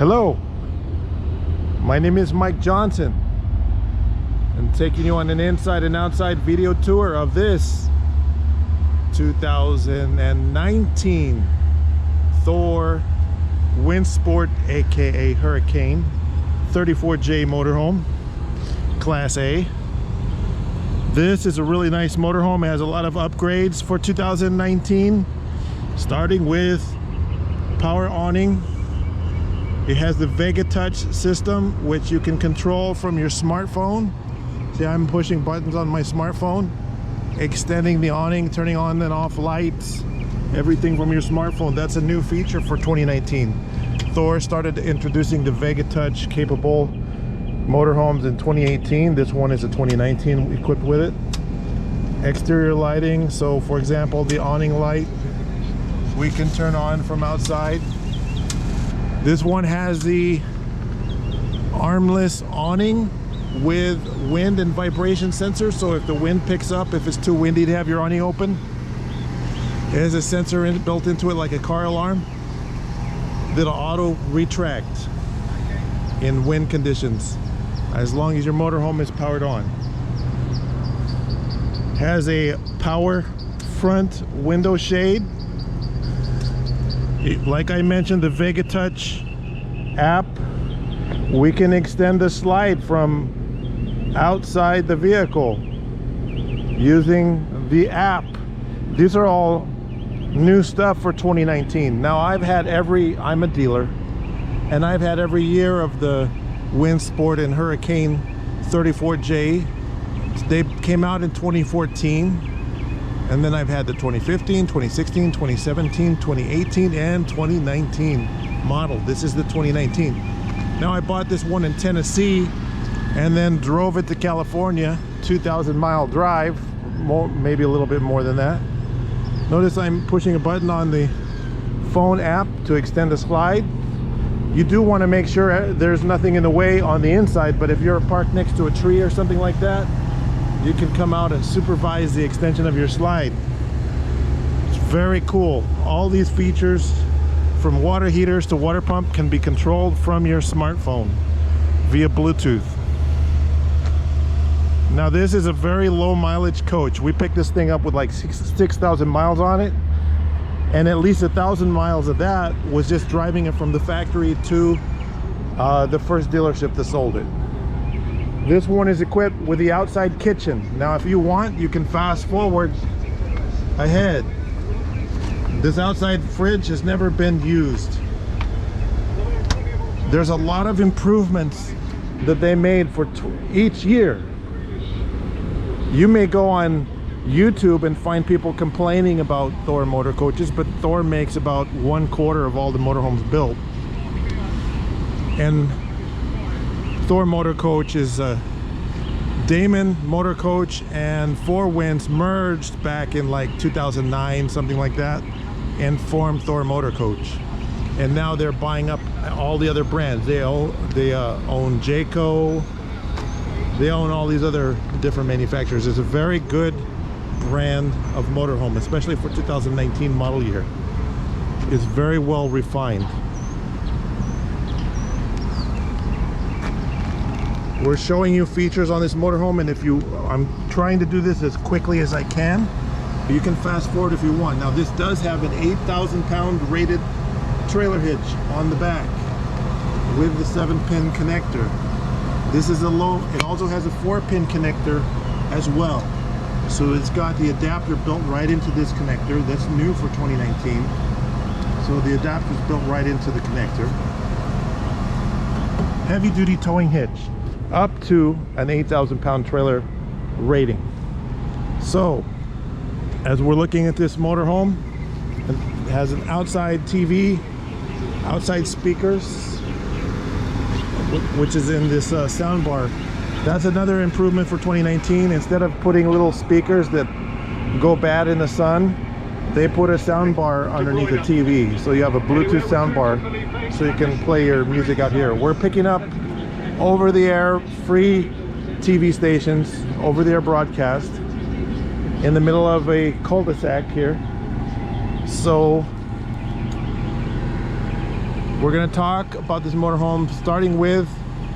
Hello, my name is Mike Johnson. I'm taking you on an inside and outside video tour of this 2019 Thor Windsport, aka Hurricane 34J motorhome, Class A. This is a really nice motorhome. It has a lot of upgrades for 2019, starting with power awning. It has the Vega Touch system, which you can control from your smartphone. See, I'm pushing buttons on my smartphone, extending the awning, turning on and off lights, everything from your smartphone. That's a new feature for 2019. Thor started introducing the Vega Touch capable motorhomes in 2018. This one is a 2019 equipped with it. Exterior lighting, so for example, the awning light we can turn on from outside. This one has the armless awning with wind and vibration sensors, so if the wind picks up, if it's too windy to have your awning open, it has a sensor built into it like a car alarm that'll auto retract in wind conditions as long as your motorhome is powered on. Has a power front window shade. Like I mentioned, the Vega Touch app, we can extend the slide from outside the vehicle using the app. These are all new stuff for 2019. Now I'm a dealer, and I've had every year of the Windsport and Hurricane 34J. They came out in 2014. And then I've had the 2015, 2016, 2017, 2018, and 2019 model. This is the 2019. Now I bought this one in Tennessee and then drove it to California, 2,000-mile drive, maybe a little bit more than that. Notice I'm pushing a button on the phone app to extend the slide. You do want to make sure there's nothing in the way on the inside, but if you're parked next to a tree or something like that, you can come out and supervise the extension of your slide. It's very cool. All these features, from water heaters to water pump, can be controlled from your smartphone via Bluetooth. Now this is a very low mileage coach. We picked this thing up with like 6,000 miles on it, and at least 1,000 miles of that was just driving it from the factory to the first dealership that sold it. This one is equipped with the outside kitchen. Now if you want, you can fast forward ahead. This outside fridge has never been used. There's a lot of improvements that they made for each year. You may go on YouTube and find people complaining about Thor motor coaches, but Thor makes about 1/4 of all the motorhomes built. And Thor motor coach is Damon motor coach and Four Winds merged back in like 2009, something like that, and formed Thor motor coach. And now they're buying up all the other brands. They own Jayco. They own all these other different manufacturers. It's a very good brand of motorhome, especially for 2019 model year. It's very well refined. We're showing you features on this motorhome, and I'm trying to do this as quickly as I can. You can fast forward if you want. Now this does have an 8,000-pound rated trailer hitch on the back with the 7-pin connector. This is it also has a 4-pin connector as well. So it's got the adapter built right into this connector. That's new for 2019. So the adapter is built right into the connector. Heavy duty towing hitch, up to an 8,000-pound trailer rating. So as we're looking at this motorhome, it has an outside TV, outside speakers, which is in this sound bar. That's another improvement for 2019. Instead of putting little speakers that go bad in the sun, they put a sound bar underneath the TV, so you have a Bluetooth sound bar so you can play your music out here. We're picking up over-the-air free TV stations, over-the-air broadcast in the middle of a cul-de-sac here. So We're gonna talk about this motorhome, starting with,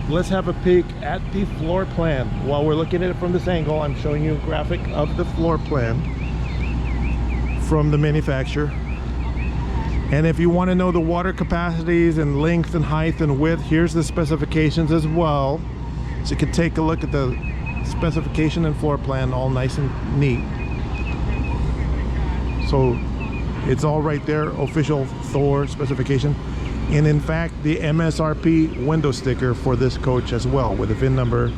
let's have a peek at the floor plan. While we're looking at it from this angle, I'm showing you a graphic of the floor plan from the manufacturer. And if you want to know the water capacities and length and height and width, here's the specifications as well. So you can take a look at the specification and floor plan, all nice and neat. So it's all right there, official Thor specification. And in fact, the MSRP window sticker for this coach as well, with the VIN number,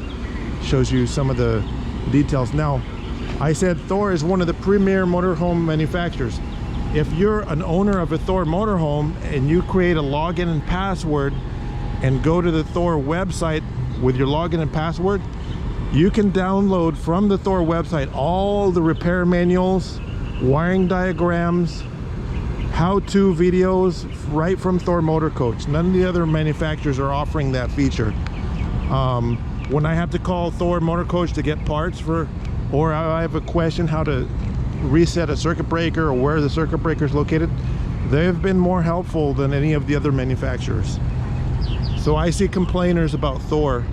shows you some of the details. Now, I said Thor is one of the premier motorhome manufacturers. If you're an owner of a Thor motorhome and you create a login and password and go to the Thor website with your login and password, you can download from the Thor website all the repair manuals, wiring diagrams, how-to videos right from Thor Motor Coach. None of the other manufacturers are offering that feature. When I have to call Thor Motor Coach to get parts for, or I have a question how to reset a circuit breaker or where the circuit breaker is located, they've been more helpful than any of the other manufacturers. So I see complainers about Thor.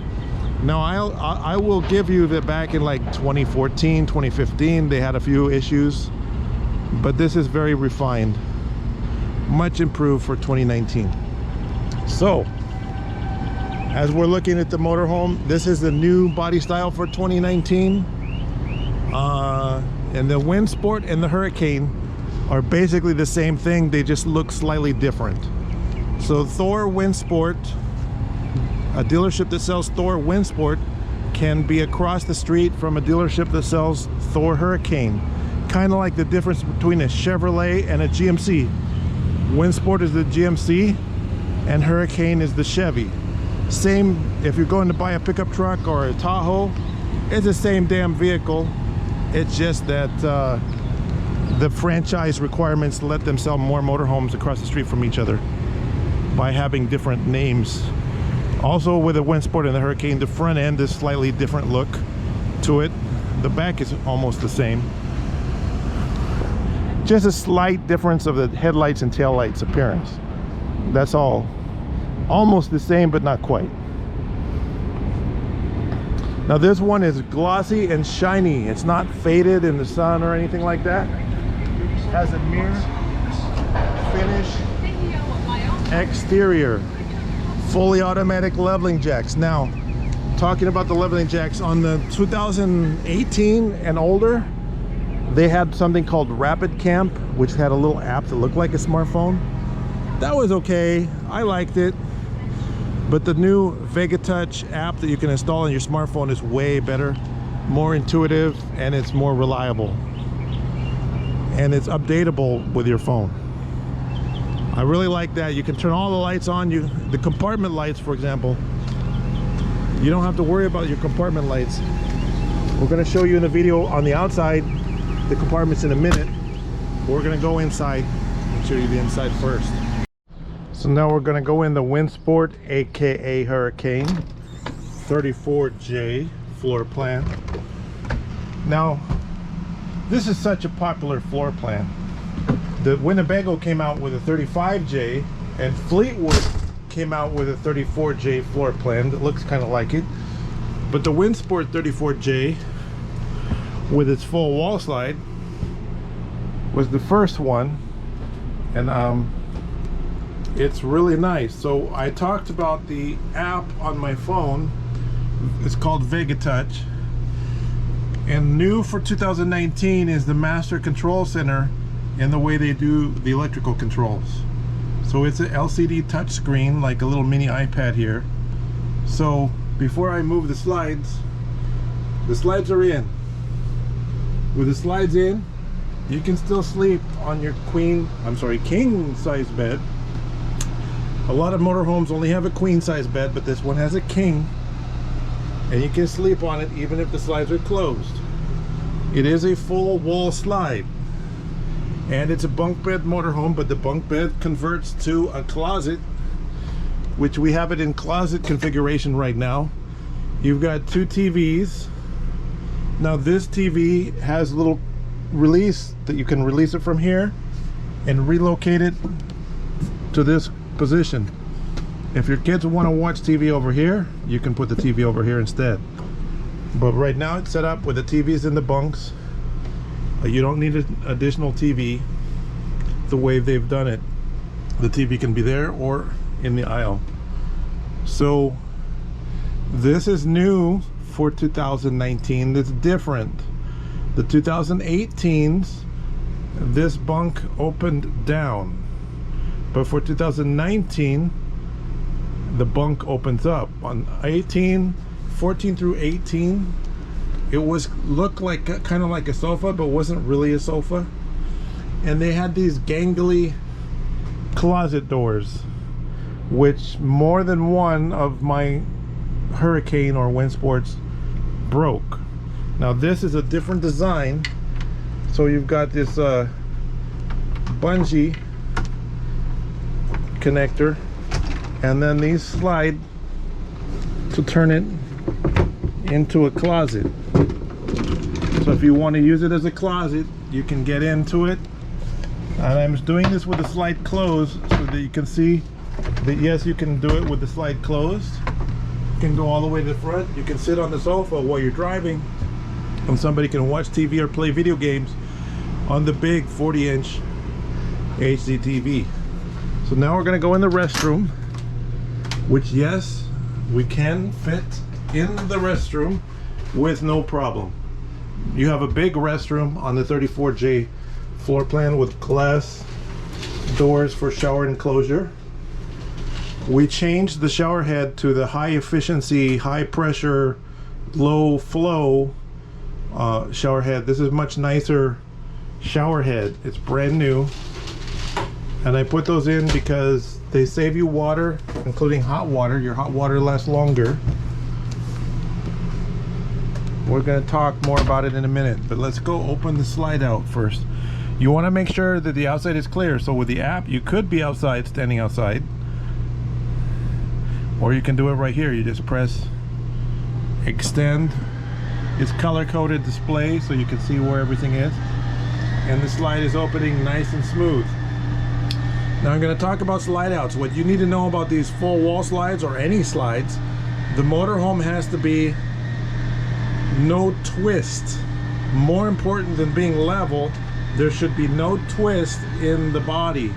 Now I will give you that back in like 2014, 2015, they had a few issues, but this is very refined, much improved for 2019. So as we're looking at the motorhome, this is the new body style for 2019. And the Windsport and the Hurricane are basically the same thing, they just look slightly different. So Thor Windsport, a dealership that sells Thor Windsport, can be across the street from a dealership that sells Thor Hurricane. Kind of like the difference between a Chevrolet and a GMC. Windsport is the GMC and Hurricane is the Chevy. Same, if you're going to buy a pickup truck or a Tahoe, it's the same damn vehicle. It's just that the franchise requirements let them sell more motorhomes across the street from each other by having different names. Also with the Windsport and the Hurricane, the front end is slightly different look to it. The back is almost the same. Just a slight difference of the headlights and taillights appearance. That's all. Almost the same, but not quite. Now this one is glossy and shiny. It's not faded in the sun or anything like that. It has a mirror finish exterior. Fully automatic leveling jacks. Now, talking about the leveling jacks, on the 2018 and older, they had something called Rapid Camp, which had a little app that looked like a smartphone. That was okay. I liked it. But the new Vega Touch app that you can install on your smartphone is way better, more intuitive, and it's more reliable. And it's updatable with your phone. I really like that. You can turn all the lights on. The compartment lights, for example, you don't have to worry about your compartment lights. We're going to show you in the video on the outside the compartments in a minute. We're going to go inside and show you the inside first. So now we're going to go in the Windsport, aka Hurricane 34J floor plan. Now this is such a popular floor plan. The Winnebago came out with a 35J and Fleetwood came out with a 34J floor plan that looks kind of like it. But the Windsport 34J with its full wall slide was the first one, and it's really nice. So I talked about the app on my phone. It's called Vega Touch, and new for 2019 is the Master Control Center and the way they do the electrical controls. So it's an LCD touchscreen, like a little mini iPad here. So before I move the slides are in. With the slides in, you can still sleep on your king size bed. A lot of motorhomes only have a queen size bed, but this one has a king, and you can sleep on it even if the slides are closed. It is a full wall slide, and it's a bunk bed motorhome, but the bunk bed converts to a closet, which we have it in closet configuration right now. You've got two TVs. Now this TV has a little release that you can release it from here and relocate it to this position. If your kids want to watch TV over here, you can put the TV over here instead. But right now it's set up with the TVs in the bunks. You don't need an additional TV. The way they've done it, the TV can be there or in the aisle. So this is new for 2019. That's different. The 2018s, this bunk opened down, but for 2019 the bunk opens up. On 14 through 18, it was looked like kind of like a sofa, but wasn't really a sofa. And they had these gangly closet doors, which more than one of my Hurricane or Windsports broke. Now this is a different design. So you've got this bungee connector, and then these slide to turn it into a closet. So if you want to use it as a closet, you can get into it. And I'm doing this with the slide closed so that you can see that yes, you can do it with the slide closed. You can go all the way to the front. You can sit on the sofa while you're driving, and somebody can watch TV or play video games on the big 40-inch HD TV. So now we're going to go in the restroom, which yes, we can fit in the restroom with no problem. You have a big restroom on the 34J floor plan with glass doors for shower enclosure. We changed the shower head to the high efficiency, high pressure, low flow shower head. This is much nicer shower head. It's brand new, and I put those in because they save you water, including hot water. Your hot water lasts longer. We're going to talk more about it in a minute, but let's go open the slide out first. You want to make sure that the outside is clear. So with the app, you could be outside, standing outside, or you can do it right here. You just press extend. It's color-coded display so you can see where everything is, and the slide is opening nice and smooth. Now I'm going to talk about slide outs. What you need to know about these full wall slides, or any slides, the motorhome has to be no twist. More important than being level, there should be no twist in the body.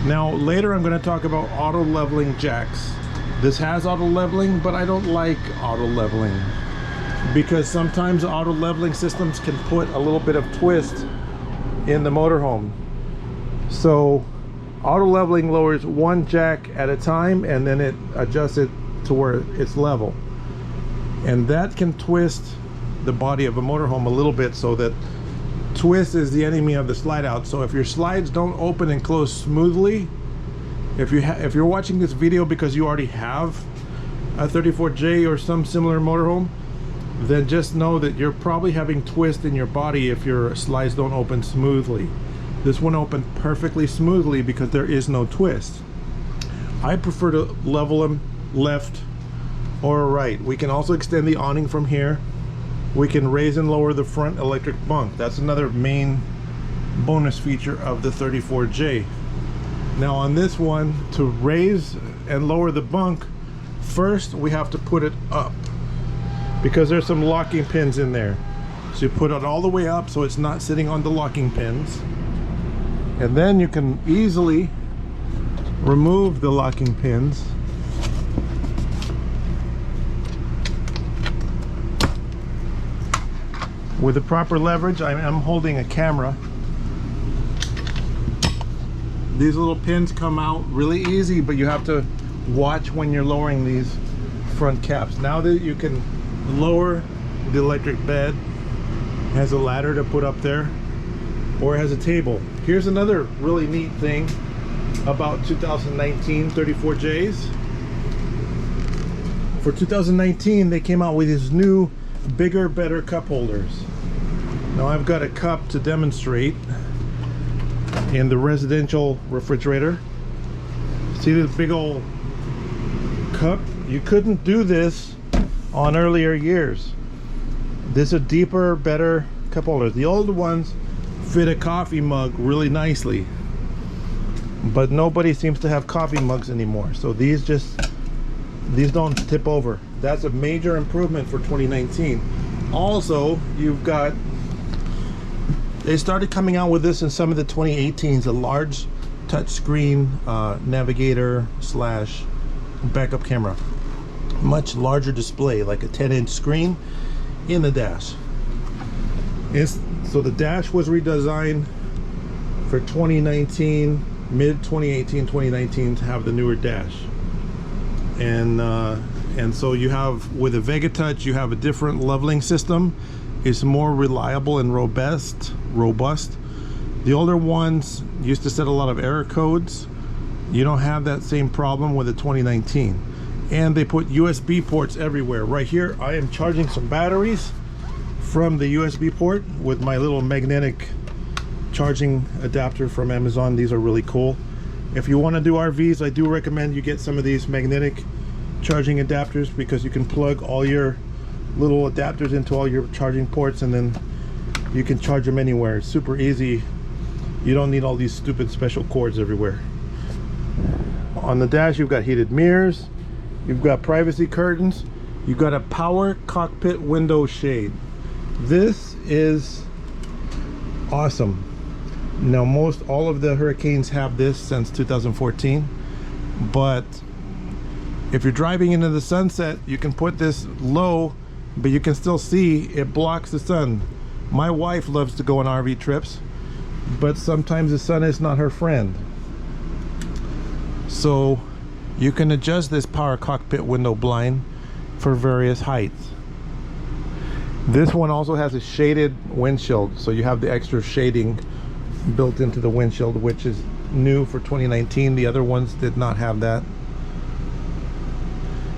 Now later I'm going to talk about auto leveling jacks. This has auto leveling, but I don't like auto leveling because sometimes auto leveling systems can put a little bit of twist in the motorhome. So auto leveling lowers one jack at a time, and then it adjusts it to where it's level, and that can twist the body of a motorhome a little bit, so that twist is the enemy of the slide out. So if your slides don't open and close smoothly, if you're watching this video because you already have a 34J or some similar motorhome, then just know that you're probably having twist in your body if your slides don't open smoothly. This one opened perfectly smoothly because there is no twist. I prefer to level them left or right. We can also extend the awning from here. We can raise and lower the front electric bunk. That's another main bonus feature of the 34J. Now on this one, to raise and lower the bunk, first we have to put it up because there's some locking pins in there. So you put it all the way up so it's not sitting on the locking pins, and then you can easily remove the locking pins. With the proper leverage. I'm holding a camera. These little pins come out really easy, but you have to watch when you're lowering these front caps. Now that you can lower the electric bed, it has a ladder to put up there, or it has a table. Here's another really neat thing about 2019 34Js. For 2019, they came out with these new bigger, better cup holders. Now I've got a cup to demonstrate in the residential refrigerator. See this big old cup? You couldn't do this on earlier years. This is a deeper, better cup holder. The old ones fit a coffee mug really nicely. but nobody seems to have coffee mugs anymore, so these don't tip over. That's a major improvement for 2019. Also, you've got, they started coming out with this in some of the 2018s, a large touchscreen navigator slash backup camera, much larger display, like a 10-inch screen in the dash. So the dash was redesigned for 2019, mid 2018, 2019 to have the newer dash. And so you have, with a Vega Touch, you have a different leveling system. It's more reliable and robust. The older ones used to set a lot of error codes. You don't have that same problem with the 2019. And they put USB ports everywhere. Right here, I am charging some batteries from the USB port with my little magnetic charging adapter from Amazon. These are really cool. If you want to do RVs, I do recommend you get some of these magnetic charging adapters, because you can plug all your little adapters into all your charging ports, and then you can charge them anywhere. It's super easy. You don't need all these stupid special cords everywhere. On the dash, you've got heated mirrors, you've got privacy curtains, you've got a power cockpit window shade. This is awesome. Now, all of the Hurricanes have this since 2014, but if you're driving into the sunset, you can put this low, but you can still see it blocks the sun. My wife loves to go on RV trips, but sometimes the sun is not her friend. So you can adjust this power cockpit window blind for various heights. This one also has a shaded windshield, so you have the extra shading built into the windshield, which is new for 2019. The other ones did not have that.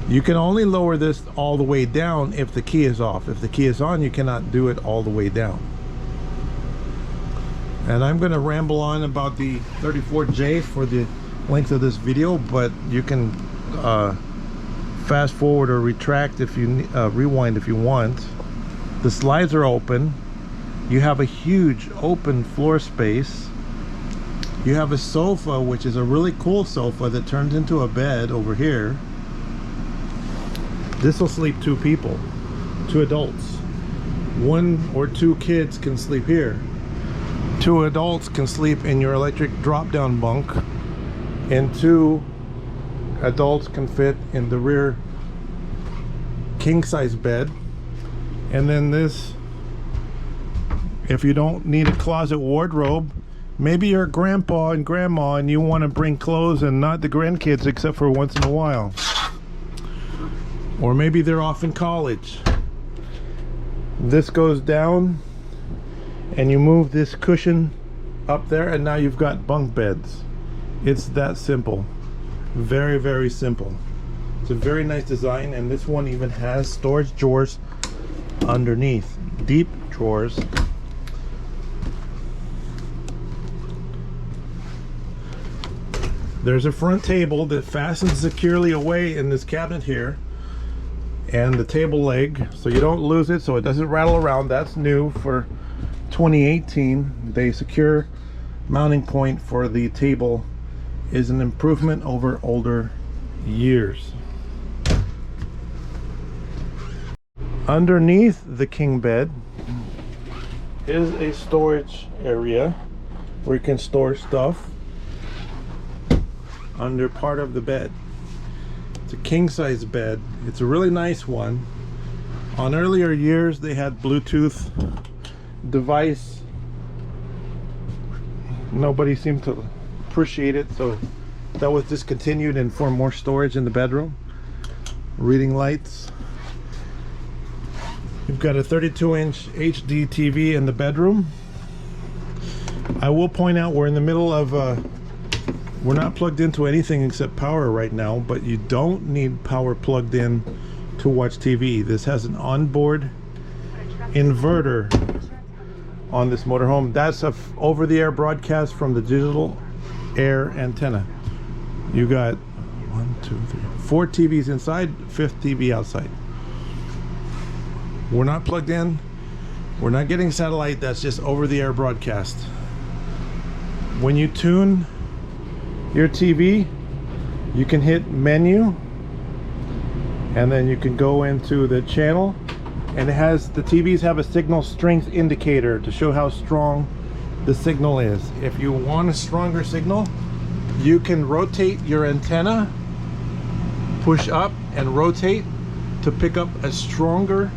You can only lower this all the way down if the key is off. If the key is on, you cannot do it all the way down. And I'm going to ramble on about the 34J for the length of this video, but you can fast forward or retract if you rewind if you want. The slides are open. You have a huge open floor space. You have a sofa, which is a really cool sofa that turns into a bed over here. This will sleep 2 people, 2 adults. 1 or 2 kids can sleep here. 2 adults can sleep in your electric drop-down bunk, and 2 adults can fit in the rear king-size bed. And then this, if you don't need a closet wardrobe, maybe you're grandpa and grandma and you want to bring clothes and not the grandkids except for once in a while. Or maybe they're off in college. This goes down and you move this cushion up there, and now you've got bunk beds. It's that simple. Very, very simple. It's a very nice design, and this one even has storage drawers underneath. Deep drawers. There's a front table that fastens securely away in this cabinet here, and the table leg, so you don't lose it, so it doesn't rattle around. That's new for 2018. The secure mounting point for the table is an improvement over older years. Underneath the king bed is a storage area where you can store stuff under part of the bed. It's a king size bed. It's a really nice one. On earlier years they had Bluetooth device. Nobody seemed to appreciate it, so that was discontinued and for more storage in the bedroom. Reading lights. You've got a 32-inch HD TV in the bedroom. I will point out we're in the middle of we're not plugged into anything except power right now, but you don't need power plugged in to watch TV. This has an onboard inverter on this motorhome. That's a over-the-air broadcast from the digital air antenna. You got 1, 2, 3, 4 TVs inside, 5th TV outside. We're not plugged in. We're not getting satellite. That's just over-the-air broadcast. When you tune your TV, you can hit menu, and then you can go into the channel, and it has, the TVs have a signal strength indicator to show how strong the signal is. If you want a stronger signal, you can rotate your antenna, push up and rotate to pick up a stronger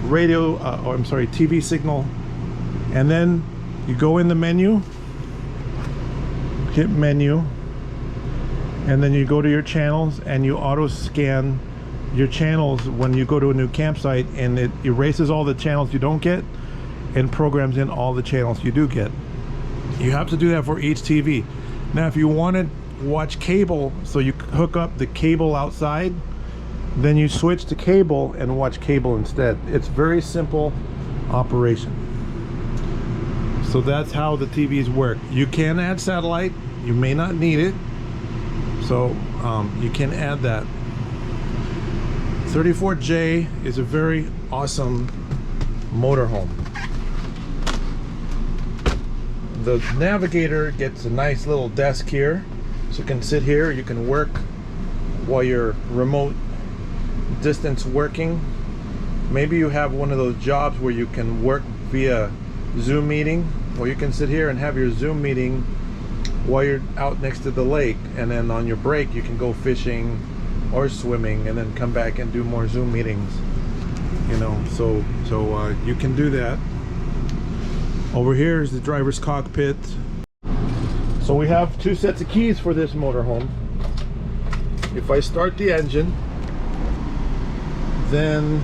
radio, or I'm sorry, TV signal. And then you go in the menu, hit menu, and then you go to your channels and you auto scan your channels when you go to a new campsite, and it erases all the channels you don't get and programs in all the channels you do get. You have to do that for each TV. Now if you want to watch cable, so you hook up the cable outside, then you switch to cable and watch cable instead. It's very simple operation. So that's how the TVs work. You can add satellite, you may not need it, so you can add that. 34J is a very awesome motorhome. The navigator gets a nice little desk here, so you can sit here, you can work while you're remote distance working. Maybe you have one of those jobs where you can work via Zoom meeting, or you can sit here and have your Zoom meeting while you're out next to the lake, and then on your break you can go fishing or swimming and then come back and do more Zoom meetings, you know. So you can do that. Over here is the driver's cockpit. So we have two sets of keys for this motorhome. If I start the engine, then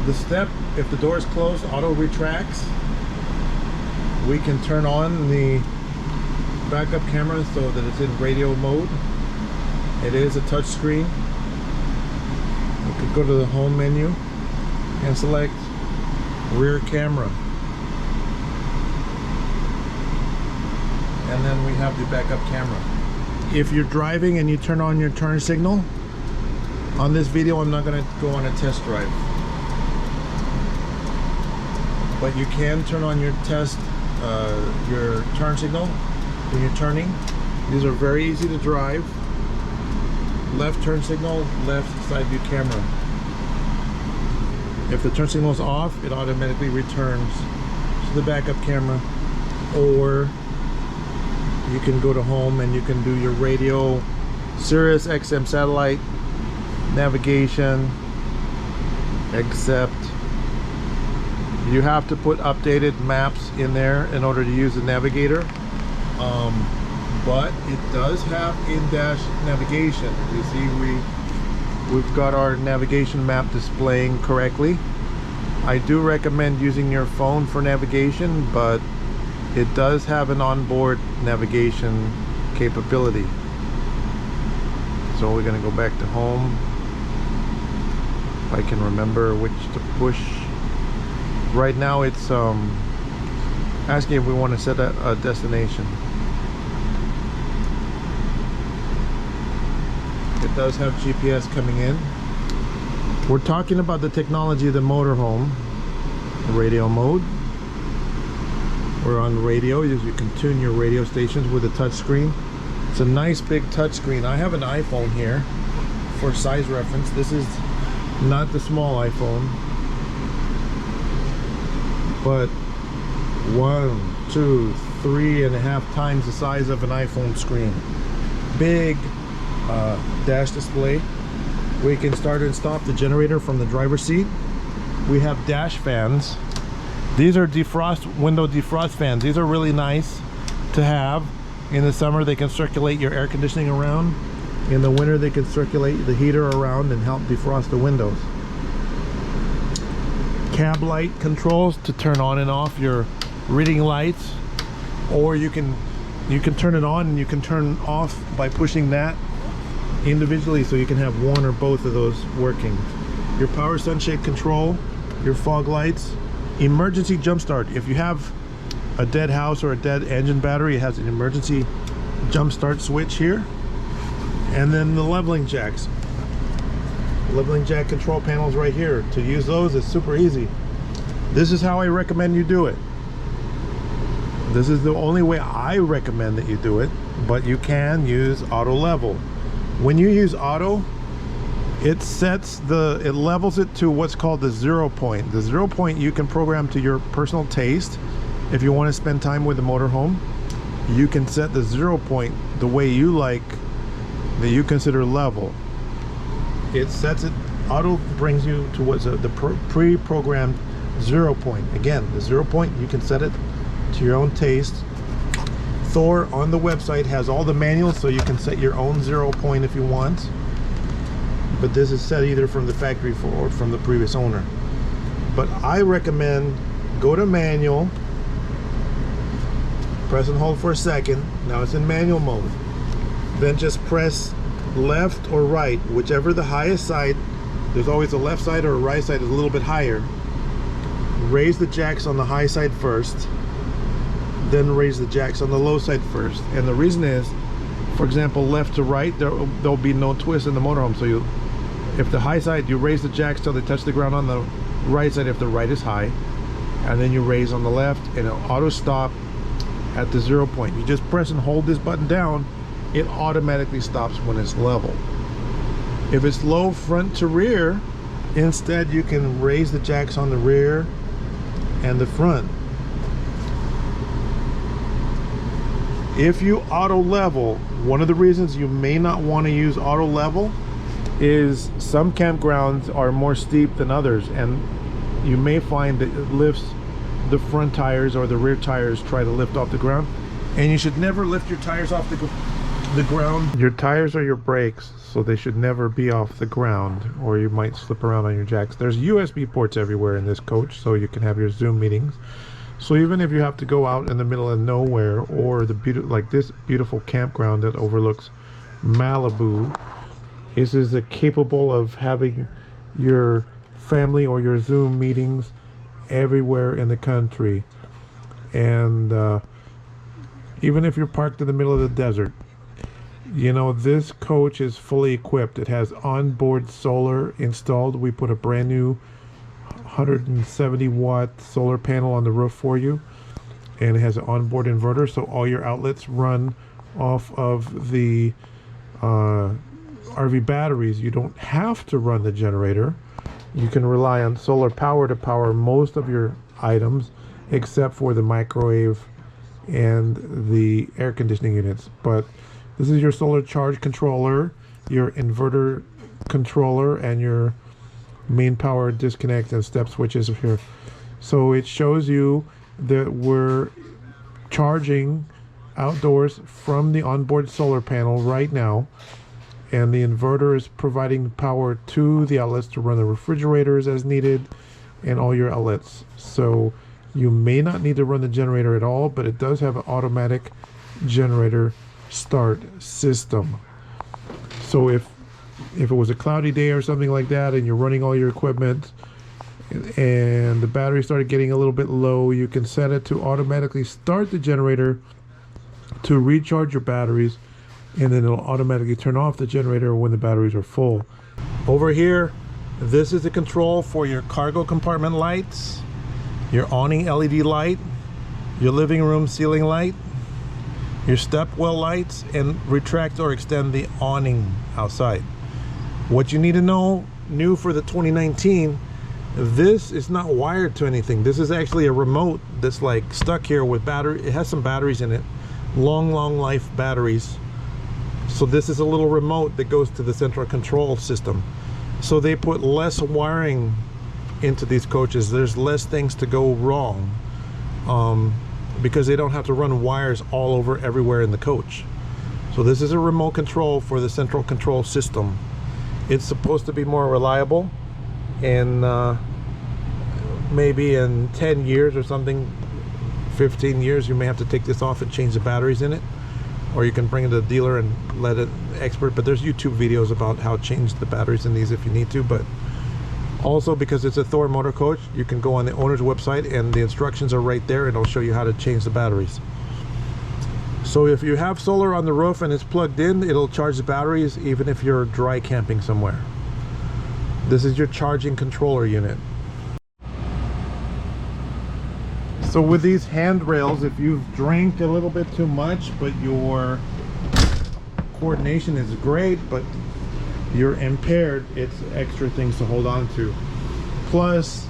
the step, if the door is closed, auto retracts. We can turn on the backup camera so that it's in radio mode. It is a touch screen. We could go to the home menu and select rear camera. And then we have the backup camera. If you're driving and you turn on your turn signal, on this video I'm not going to go on a test drive, but you can turn on your turn signal when you're turning. These are very easy to drive. Left turn signal, left side view camera. If the turn signal is off, it automatically returns to the backup camera. Or you can go to home and you can do your radio, Sirius XM satellite, navigation, except you have to put updated maps in there in order to use the navigator. But it does have in-dash navigation. You see, we've got our navigation map displaying correctly. I do recommend using your phone for navigation, but it does have an onboard navigation capability. So we're going to go back to home. If I can remember which to push. Right now it's asking if we want to set a destination. It does have GPS coming in. We're talking about the technology of the motorhome. Radio mode. We're on radio. You can tune your radio stations with a touch screen. It's a nice big touch screen. I have an iPhone here for size reference. This is not the small iPhone, but 1, 2, 3.5 times the size of an iPhone screen. Big dash display. We can start and stop the generator from the driver's seat. We have dash fans. These are window defrost fans. These are really nice to have. In the summer they can circulate your air conditioning around. In the winter they can circulate the heater around and help defrost the windows. Cab light controls to turn on and off your reading lights, or you can turn it on and you can turn off by pushing that individually, so you can have one or both of those working. Your power sunshade control, your fog lights, emergency jump start. If you have a dead house or a dead engine battery, it has an emergency jump start switch here. And then the leveling jacks. Leveling jack control panels right here. To use those, it's super easy. This is how I recommend you do it. This is the only way I recommend that you do it, but you can use auto level. When you use auto, it levels it to what's called the 0 point. The 0 point you can program to your personal taste. If you want to spend time with the motorhome, you can set the 0 point the way you like, that you consider level. It sets it, auto brings you to what's the pre-programmed 0 point. Again, the 0 point, you can set it to your own taste. Thor on the website has all the manuals, so you can set your own 0 point if you want. But this is set either from the factory or from the previous owner. But I recommend go to manual, press and hold for a second. Now it's in manual mode. Then just press left or right, whichever the highest side. There's always a left side or a right side is a little bit higher. Raise the jacks on the high side first, then raise the jacks on the low side first. And the reason is, for example, left to right, there'll be no twist in the motorhome. So if the high side, you raise the jacks till they touch the ground on the right side if the right is high, and then you raise on the left, and it'll auto stop at the 0 point. You just press and hold this button down, it automatically stops when it's level. If it's low front to rear, instead you can raise the jacks on the rear and the front. If you auto level, one of the reasons you may not want to use auto level is some campgrounds are more steep than others, and you may find that it lifts the front tires or the rear tires try to lift off the ground, and you should never lift your tires off the ground. Your tires are your brakes, so they should never be off the ground, or you might slip around on your jacks. There's USB ports everywhere in this coach, so you can have your Zoom meetings. So even if you have to go out in the middle of nowhere, or like this beautiful campground that overlooks Malibu, this is capable of having your family or your Zoom meetings everywhere in the country. And even if you're parked in the middle of the desert, you know, this coach is fully equipped. It has onboard solar installed. We put a brand new 170 watt solar panel on the roof for you, and it has an onboard inverter, so all your outlets run off of the RV batteries. You don't have to run the generator. You can rely on solar power to power most of your items, except for the microwave and the air conditioning units. But this is your solar charge controller, your inverter controller, and your main power disconnect and step switches here. So it shows you that we're charging outdoors from the onboard solar panel right now, and the inverter is providing power to the outlets to run the refrigerators as needed and all your outlets. So you may not need to run the generator at all, but it does have an automatic generator start system. So if it was a cloudy day or something like that, and you're running all your equipment and the battery started getting a little bit low, you can set it to automatically start the generator to recharge your batteries, and then it'll automatically turn off the generator when the batteries are full. Over here, this is the control for your cargo compartment lights, your awning LED light, your living room ceiling light, your step well lights, and retract or extend the awning outside. What you need to know, new for the 2019, this is not wired to anything. This is actually a remote that's like stuck here with battery. It has some batteries in it, long life batteries. So this is a little remote that goes to the central control system. So they put less wiring into these coaches. There's less things to go wrong, because they don't have to run wires all over everywhere in the coach. So this is a remote control for the central control system. It's supposed to be more reliable, and maybe in 10 years or something, 15 years, you may have to take this off and change the batteries in it, or you can bring it to the dealer and let it expert. But there's YouTube videos about how to change the batteries in these if you need to. But also, because it's a Thor motor coach, you can go on the owner's website and the instructions are right there, and it'll show you how to change the batteries. So if you have solar on the roof and it's plugged in, it'll charge the batteries even if you're dry camping somewhere. This is your charging controller unit. So with these handrails, if you've drank a little bit too much, but your coordination is great, but you're impaired, it's extra things to hold on to. Plus,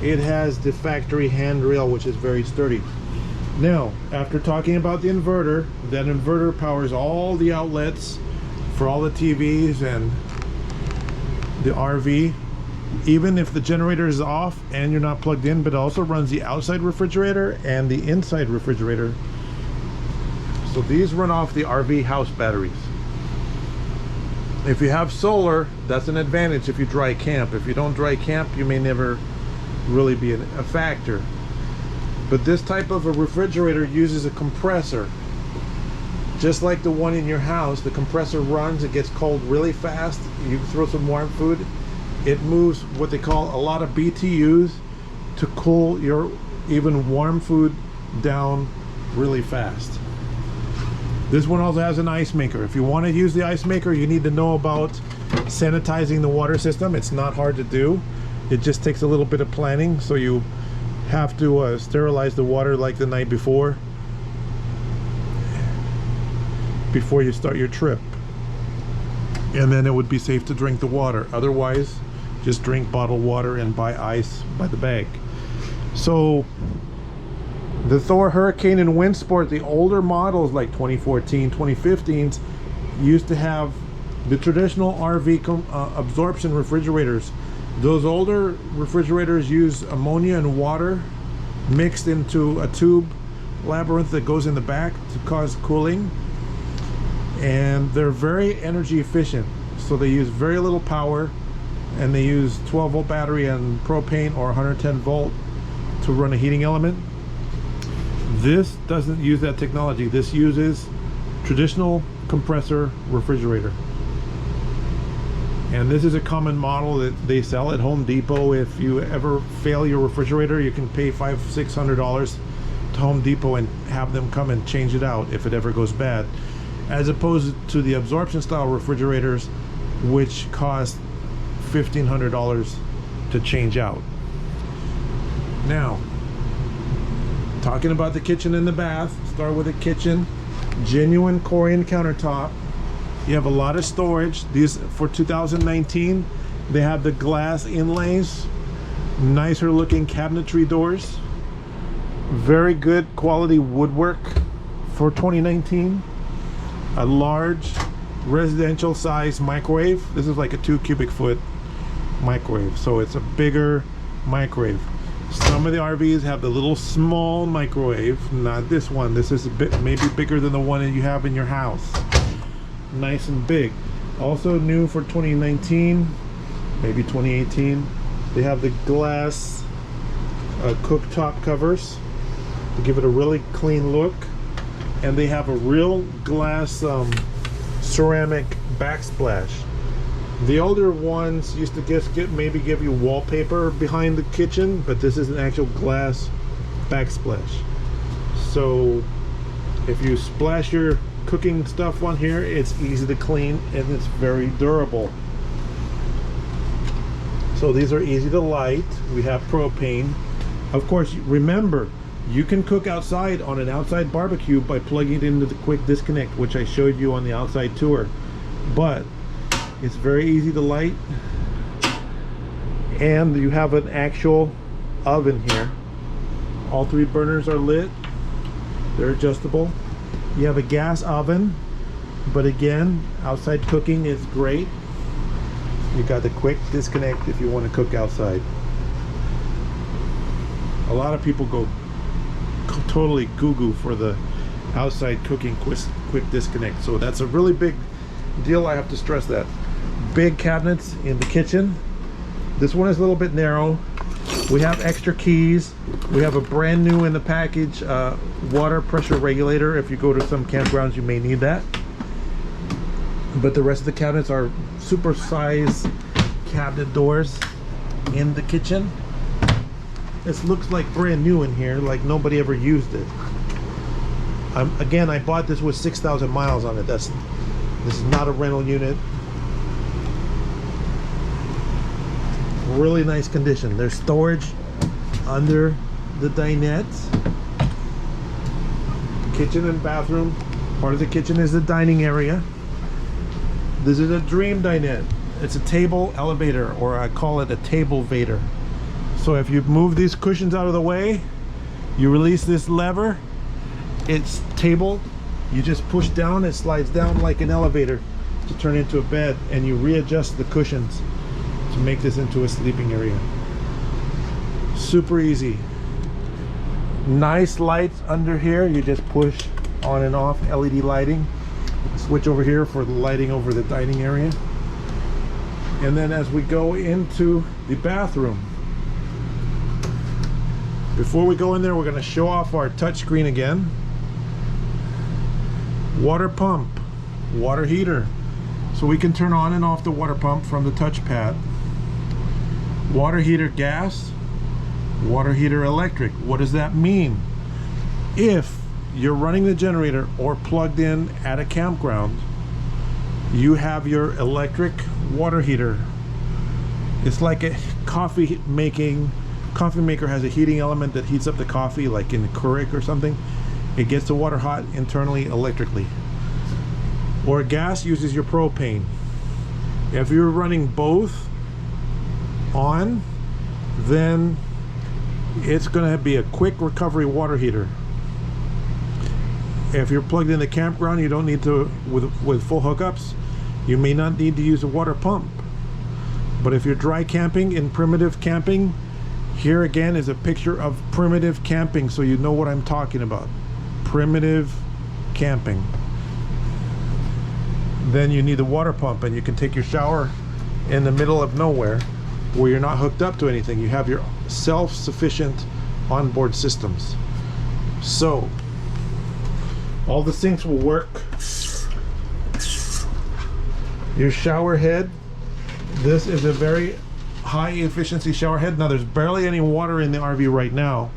it has the factory handrail, which is very sturdy. Now, after talking about the inverter, that inverter powers all the outlets for all the TVs and the RV. Even if the generator is off and you're not plugged in, but it also runs the outside refrigerator and the inside refrigerator. So these run off the RV house batteries. If you have solar, that's an advantage if you dry camp. If you don't dry camp, you may never really be a factor. But this type of a refrigerator uses a compressor. Just like the one in your house, the compressor runs, it gets cold really fast. You throw some warm food, it moves what they call a lot of BTUs to cool your even warm food down really fast. This one also has an ice maker. If you want to use the ice maker, you need to know about sanitizing the water system. It's not hard to do. It just takes a little bit of planning, so you have to sterilize the water like the night before you start your trip, and then it would be safe to drink the water. Otherwise, just drink bottled water and buy ice by the bag. So the Thor, Hurricane, and Windsport, the older models like 2014, 2015s, used to have the traditional RV absorption refrigerators. Those older refrigerators use ammonia and water mixed into a tube labyrinth that goes in the back to cause cooling, and they're very energy efficient, so they use very little power, and they use 12-volt battery and propane or 110 volt to run a heating element. This doesn't use that technology. This uses traditional compressor refrigerator. And this is a common model that they sell at Home Depot. If you ever fail your refrigerator, you can pay $500–600 to Home Depot and have them come and change it out if it ever goes bad, as opposed to the absorption style refrigerators, which cost $1,500 to change out. Now, talking about the kitchen and the bath, start with the kitchen. Genuine Corian countertop. You have a lot of storage. These for 2019, they have the glass inlays, nicer looking cabinetry doors, very good quality woodwork for 2019. A large residential size microwave. This is like a 2 cubic foot microwave, so it's a bigger microwave. Some of the RVs have the little small microwave, not this one. This is a bit maybe bigger than the one that you have in your house. Nice and big. Also new for 2019, maybe 2018, they have the glass cooktop covers to give it a really clean look, and they have a real glass ceramic backsplash. The older ones used to maybe give you wallpaper behind the kitchen, but this is an actual glass backsplash. So if you splash your cooking stuff on here, it's easy to clean and it's very durable. So these are easy to light. We have propane. Of course, remember, you can cook outside on an outside barbecue by plugging it into the quick disconnect, which I showed you on the outside tour. But it's very easy to light, and you have an actual oven here. All 3 burners are lit. They're adjustable. You have a gas oven, but again, outside cooking is great. You got the quick disconnect if you want to cook outside. A lot of people go totally goo-goo for the outside cooking quick disconnect, so that's a really big deal. I have to stress that. Big cabinets in the kitchen. This one is a little bit narrow. We have extra keys. We have a brand new in the package water pressure regulator. If you go to some campgrounds, you may need that. But the rest of the cabinets are super size cabinet doors in the kitchen. This looks like brand new in here, like nobody ever used it. Again, I bought this with 6,000 miles on it. This is not a rental unit. Really nice condition. There's storage under the dinette. Kitchen and bathroom. Part of the kitchen is the dining area. This is a dream dinette. It's a table elevator, or I call it a table vader. So if you move these cushions out of the way, you release this lever, it's table, you just push down, it slides down like an elevator to turn into a bed, and you readjust the cushions to make this into a sleeping area. Super easy. Nice lights under here, you just push on and off, LED lighting. Switch over here for the lighting over the dining area. And then as we go into the bathroom, before we go in there, we're going to show off our touchscreen again. Water pump, water heater, so we can turn on and off the water pump from the touchpad. Water heater gas, water heater electric. What does that mean? If you're running the generator or plugged in at a campground, you have your electric water heater. It's like a coffee maker has a heating element that heats up the coffee, like in a Keurig or something. It gets the water hot internally electrically. Or gas uses your propane. If you're running both on, then it's going to be a quick recovery water heater. If you're plugged in the campground, you don't need to, with full hookups, you may not need to use a water pump. But if you're dry camping in primitive camping, here again is a picture of primitive camping, so you know what I'm talking about. Primitive camping. Then you need a water pump, and you can take your shower in the middle of nowhere where you're not hooked up to anything. You have your self-sufficient onboard systems. So all the sinks will work. Your shower head, this is a very high efficiency shower head. Now there's barely any water in the RV right now,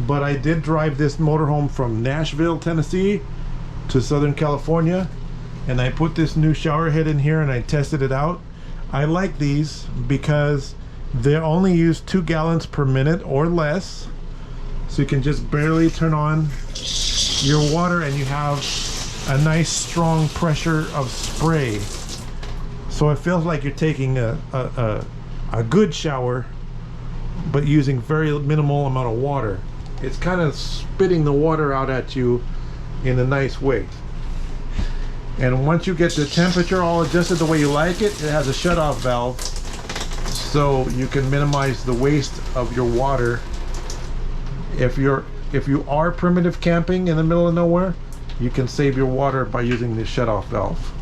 but I did drive this motorhome from Nashville, Tennessee to Southern California, and I put this new shower head in here and I tested it out. I like these because they only use 2 gallons per minute or less, so you can just barely turn on your water and you have a nice strong pressure of spray, so it feels like you're taking a good shower but using very minimal amount of water. It's kind of spitting the water out at you in a nice way. And once you get the temperature all adjusted the way you like it, it has a shut-off valve, so you can minimize the waste of your water. If you are primitive camping in the middle of nowhere, you can save your water by using the shut-off valve.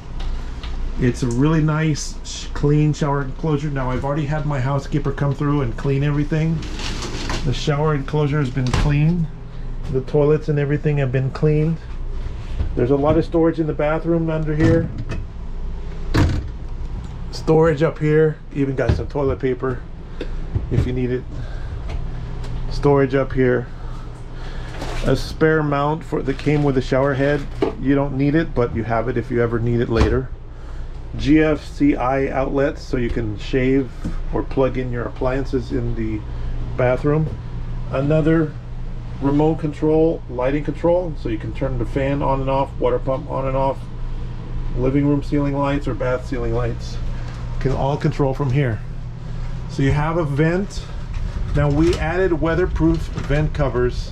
It's a really nice clean shower enclosure. Now I've already had my housekeeper come through and clean everything. The shower enclosure has been cleaned. The toilets and everything have been cleaned. There's a lot of storage in the bathroom under here. Storage up here. Even got some toilet paper if you need it. Storage up here. A spare mount that came with the shower head. You don't need it, but you have it if you ever need it later. GFCI outlets, so you can shave or plug in your appliances in the bathroom. Another remote control lighting control, so you can turn the fan on and off, water pump on and off, living room ceiling lights or bath ceiling lights can all control from here. So you have a vent. Now we added weatherproof vent covers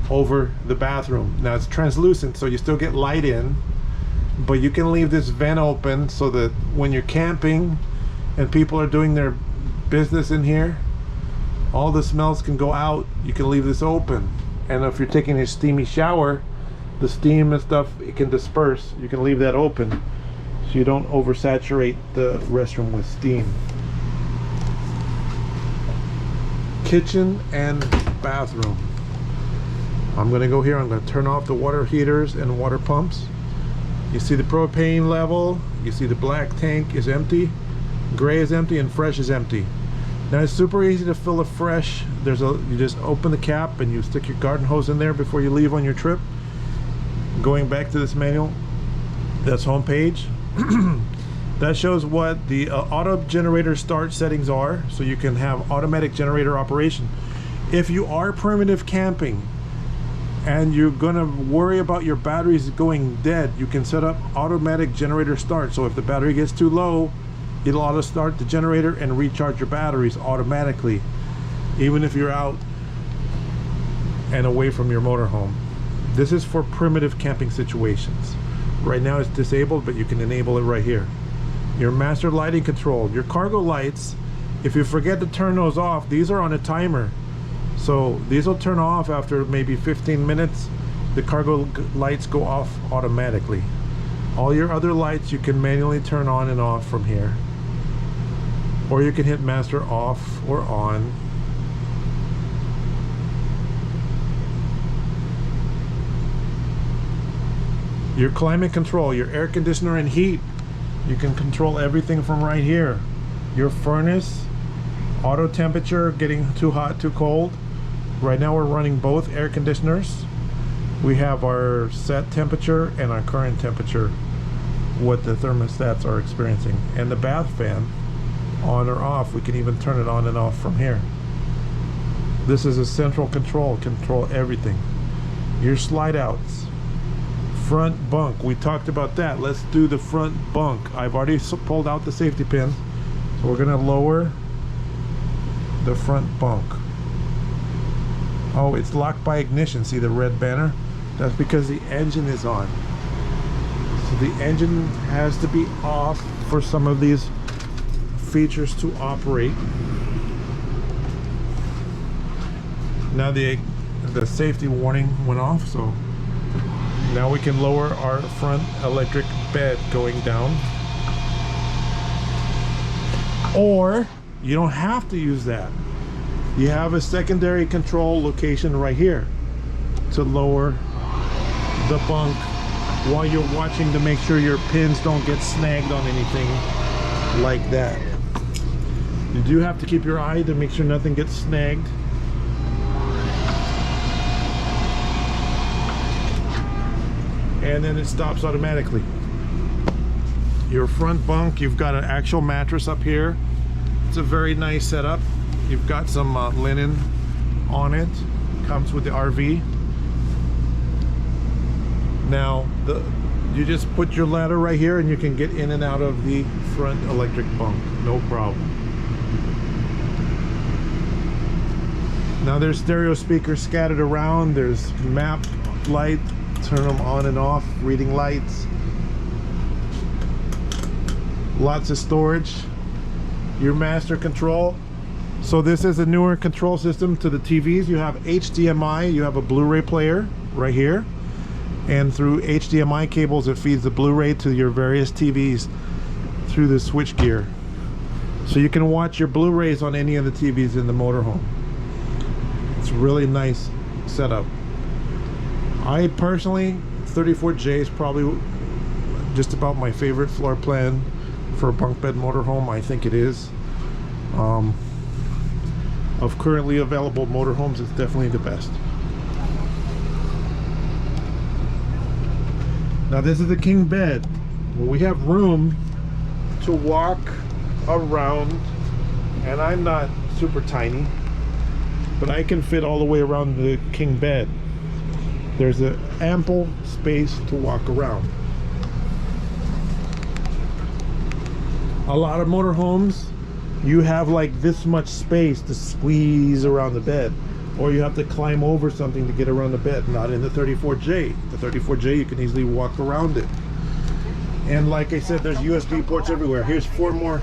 over the bathroom. Now it's translucent, so you still get light in, but you can leave this vent open so that when you're camping and people are doing their business in here, all the smells can go out. You can leave this open, and if you're taking a steamy shower, the steam and stuff, it can disperse. You can leave that open so you don't oversaturate the restroom with steam. Kitchen and bathroom. I'm going to go here. I'm going to turn off the water heaters and water pumps. You see the propane level. You see the black tank is empty, gray is empty, and fresh is empty. Now it's super easy to fill a fresh. You just open the cap and you stick your garden hose in there before you leave on your trip. Going back to this manual, that's home page. That shows what the auto generator start settings are, so you can have automatic generator operation. If you are primitive camping and you're gonna worry about your batteries going dead, you can set up automatic generator start. So if the battery gets too low, it'll auto start the generator and recharge your batteries automatically, even if you're out and away from your motorhome. This is for primitive camping situations. Right now it's disabled, but you can enable it right here. Your master lighting control, your cargo lights, if you forget to turn those off, these are on a timer. So these will turn off after maybe 15 minutes. The cargo lights go off automatically. All your other lights you can manually turn on and off from here. Or you can hit master off or on. Your climate control, your air conditioner and heat, you can control everything from right here. Your furnace, auto temperature, getting too hot, too cold. Right now we're running both air conditioners. We have our set temperature and our current temperature, what the thermostats are experiencing. And the bath fan, on or off, we can even turn it on and off from here. This is a central control everything. Your slide outs, front bunk, we talked about that. Let's do the front bunk. I've already pulled out the safety pin, so we're gonna lower the front bunk. Oh, it's locked by ignition. See the red banner? That's because the engine is on. So the engine has to be off for some of these features to operate. Now the safety warning went off, so now we can lower our front electric bed going down. Or you don't have to use that. You have a secondary control location right here to lower the bunk while you're watching to make sure your pins don't get snagged on anything like that. You do have to keep your eye to make sure nothing gets snagged. And then it stops automatically. Your front bunk, you've got an actual mattress up here. It's a very nice setup. You've got some linen on it. Comes with the RV. Now, you just put your ladder right here and you can get in and out of the front electric bunk. No problem. Now there's stereo speakers scattered around. There's map light. Turn them on and off. Reading lights. Lots of storage. Your master control. So this is a newer control system to the TVs. You have HDMI, you have a Blu-ray player right here, and through HDMI cables it feeds the Blu-ray to your various TVs through the switch gear. So you can watch your Blu-rays on any of the TVs in the motorhome. It's a really nice setup. I personally, 34J is probably just about my favorite floor plan for a bunk bed motorhome. I think it is. Of currently available motorhomes, it's definitely the best. Now this is the king bed. Well, we have room to walk around, and I'm not super tiny, but I can fit all the way around the king bed. There's an ample space to walk around. A lot of motorhomes, you have like this much space to squeeze around the bed, or you have to climb over something to get around the bed. Not in the 34J. The 34J, you can easily walk around it. And like I said, there's USB ports everywhere. Here's 4 more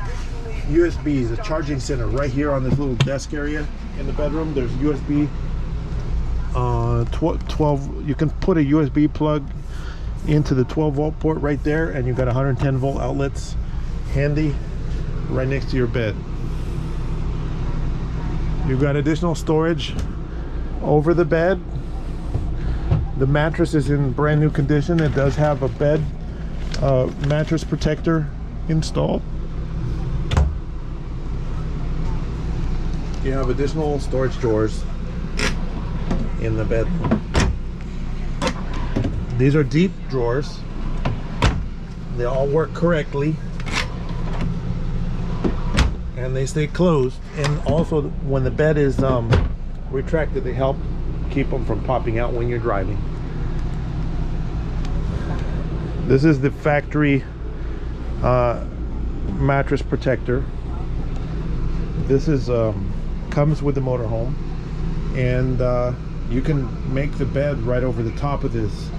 USBs, a charging center right here on this little desk area in the bedroom. There's USB 12. You can put a USB plug into the 12-volt port right there, and you've got 110-volt outlets handy right next to your bed. You've got additional storage over the bed. The mattress is in brand new condition. It does have a bed mattress protector installed. You have additional storage drawers in the bed. These are deep drawers. They all work correctly, and they stay closed. And also, when the bed is retracted. They help keep them from popping out when you're driving. This is the factory mattress protector. This is comes with the motorhome, and you can make the bed right over the top of this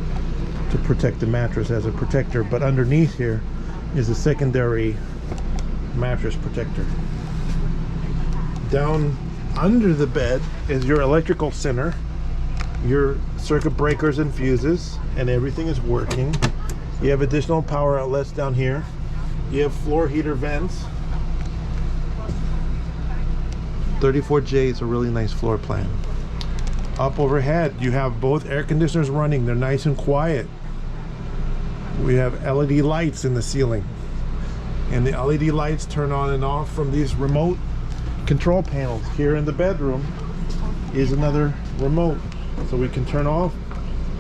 to protect the mattress as a protector, but underneath here is a secondary mattress protector. Down under the bed is your electrical center, your circuit breakers and fuses, and everything is working. You have additional power outlets down here. You have floor heater vents. 34J is a really nice floor plan. Up overhead, you have both air conditioners running. They're nice and quiet. We have LED lights in the ceiling, and the LED lights turn on and off from these remote control panels. Here in the bedroom is another remote, so we can turn off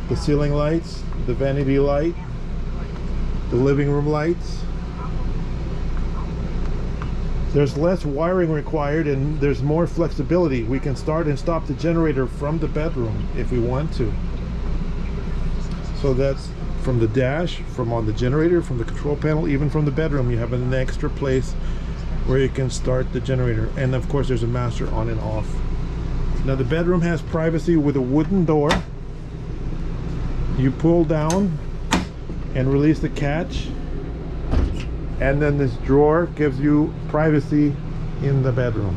the ceiling lights, the vanity light, the living room lights. There's less wiring required, and there's more flexibility. We can start and stop the generator from the bedroom if we want to. So that's from the dash, from on the generator, from the control panel, even from the bedroom. You have an extra place where you can start the generator. And of course there's a master on and off. Now the bedroom has privacy with a wooden door. You pull down and release the catch, and then this drawer gives you privacy in the bedroom.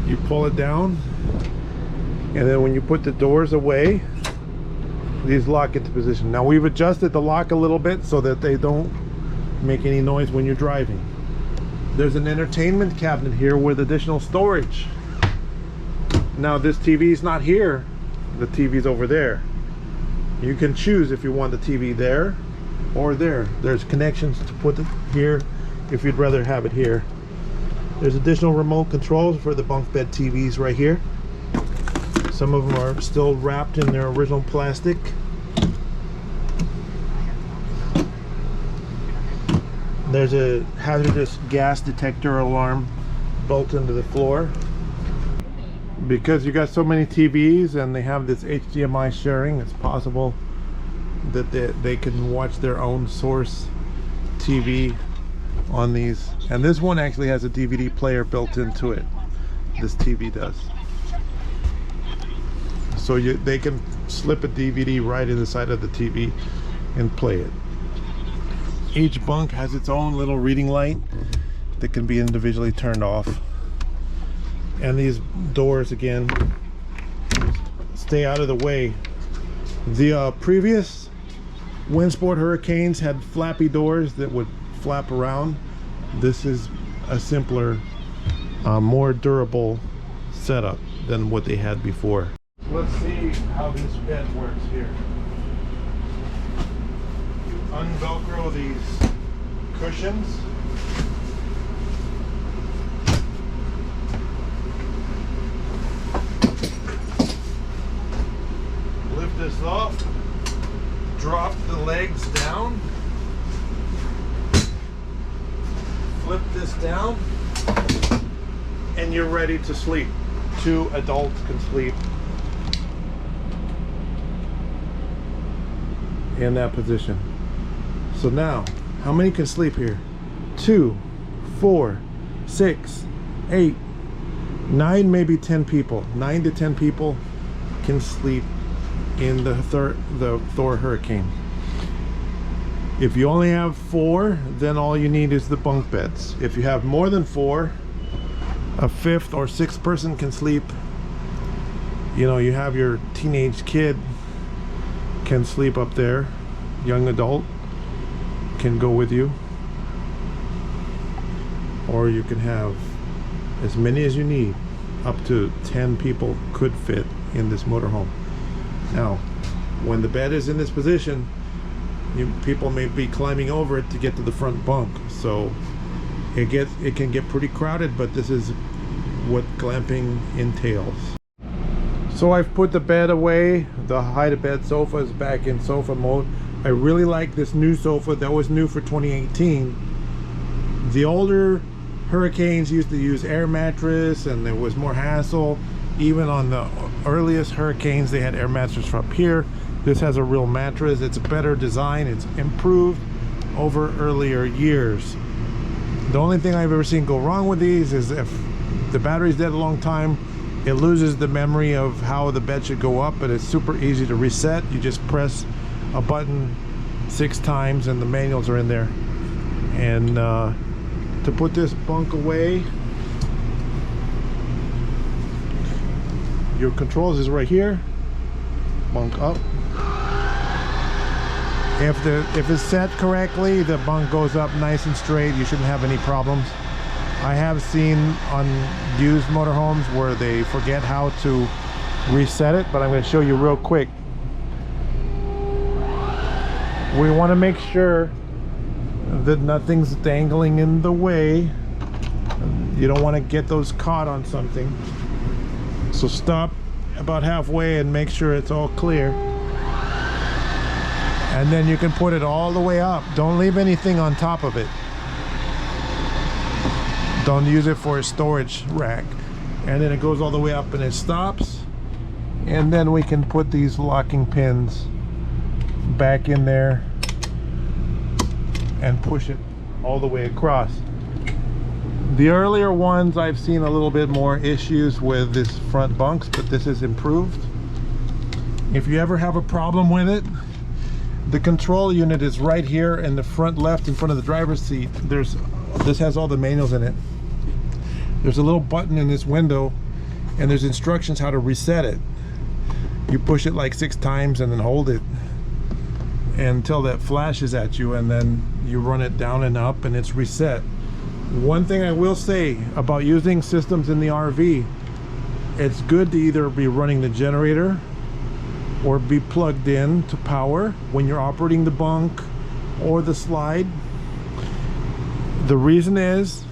You pull it down, and then when you put the doors away, these lock into position. Now we've adjusted the lock a little bit so that they don't make any noise when you're driving. There's an entertainment cabinet here with additional storage. Now this TV is not here, the TV's over there. You can choose if you want the TV there or there. There's connections to put it here if you'd rather have it here. There's additional remote controls for the bunk bed TVs right here. Some of them are still wrapped in their original plastic. There's a hazardous gas detector alarm built into the floor. Because you got so many TVs and they have this HDMI sharing, it's possible that they can watch their own source TV on these. And this one actually has a DVD player built into it. This TV does. So they can slip a DVD right in the side of the TV and play it. Each bunk has its own little reading light that can be individually turned off. And these doors, again, stay out of the way. The previous Windsport Hurricanes had flappy doors that would flap around. This is a simpler, more durable setup than what they had before. Let's see how this bed works here. You unvelcro these cushions. Lift this up, drop the legs down, flip this down, and you're ready to sleep. 2 adults can sleep in that position. So now, how many can sleep here? 2, 4, 6, 8, 9, maybe 10 people. 9 to 10 people can sleep in the Thor Hurricane. If you only have 4, then all you need is the bunk beds. If you have more than 4, a 5th or 6th person can sleep. You know, you have your teenage kid can sleep up there. Young adult can go with you. Or you can have as many as you need. Up to 10 people could fit in this motorhome. Now, when the bed is in this position, people may be climbing over it to get to the front bunk, so it can get pretty crowded, but this is what glamping entails. So I've put the bed away. The hide-a-bed sofa is back in sofa mode. I really like this new sofa that was new for 2018. The older Hurricanes used to use air mattress and there was more hassle. Even on the earliest Hurricanes, they had air mattress up here. This has a real mattress. It's a better design. It's improved over earlier years. The only thing I've ever seen go wrong with these is if the battery's dead a long time, it loses the memory of how the bed should go up, but it's super easy to reset. You just press a button 6 times and the manuals are in there. And to put this bunk away, your controls is right here. Bunk up. If it's set correctly, the bunk goes up nice and straight. You shouldn't have any problems. I have seen on used motorhomes where they forget how to reset it, but I'm going to show you real quick. We want to make sure that nothing's dangling in the way. You don't want to get those caught on something. So stop about halfway and make sure it's all clear. And then you can put it all the way up. Don't leave anything on top of it. Don't use it for a storage rack. And then it goes all the way up and it stops. And then we can put these locking pins back in there and push it all the way across. The earlier ones I've seen a little bit more issues with this front bunks, but this is improved. If you ever have a problem with it, the control unit is right here in the front left in front of the driver's seat. This has all the manuals in it. There's a little button in this window and there's instructions how to reset it. You push it like 6 times and then hold it until that flashes at you, and then you run it down and up and it's reset. One thing I will say about using systems in the RV, it's good to either be running the generator or be plugged in to power when you're operating the bunk or the slide. The reason is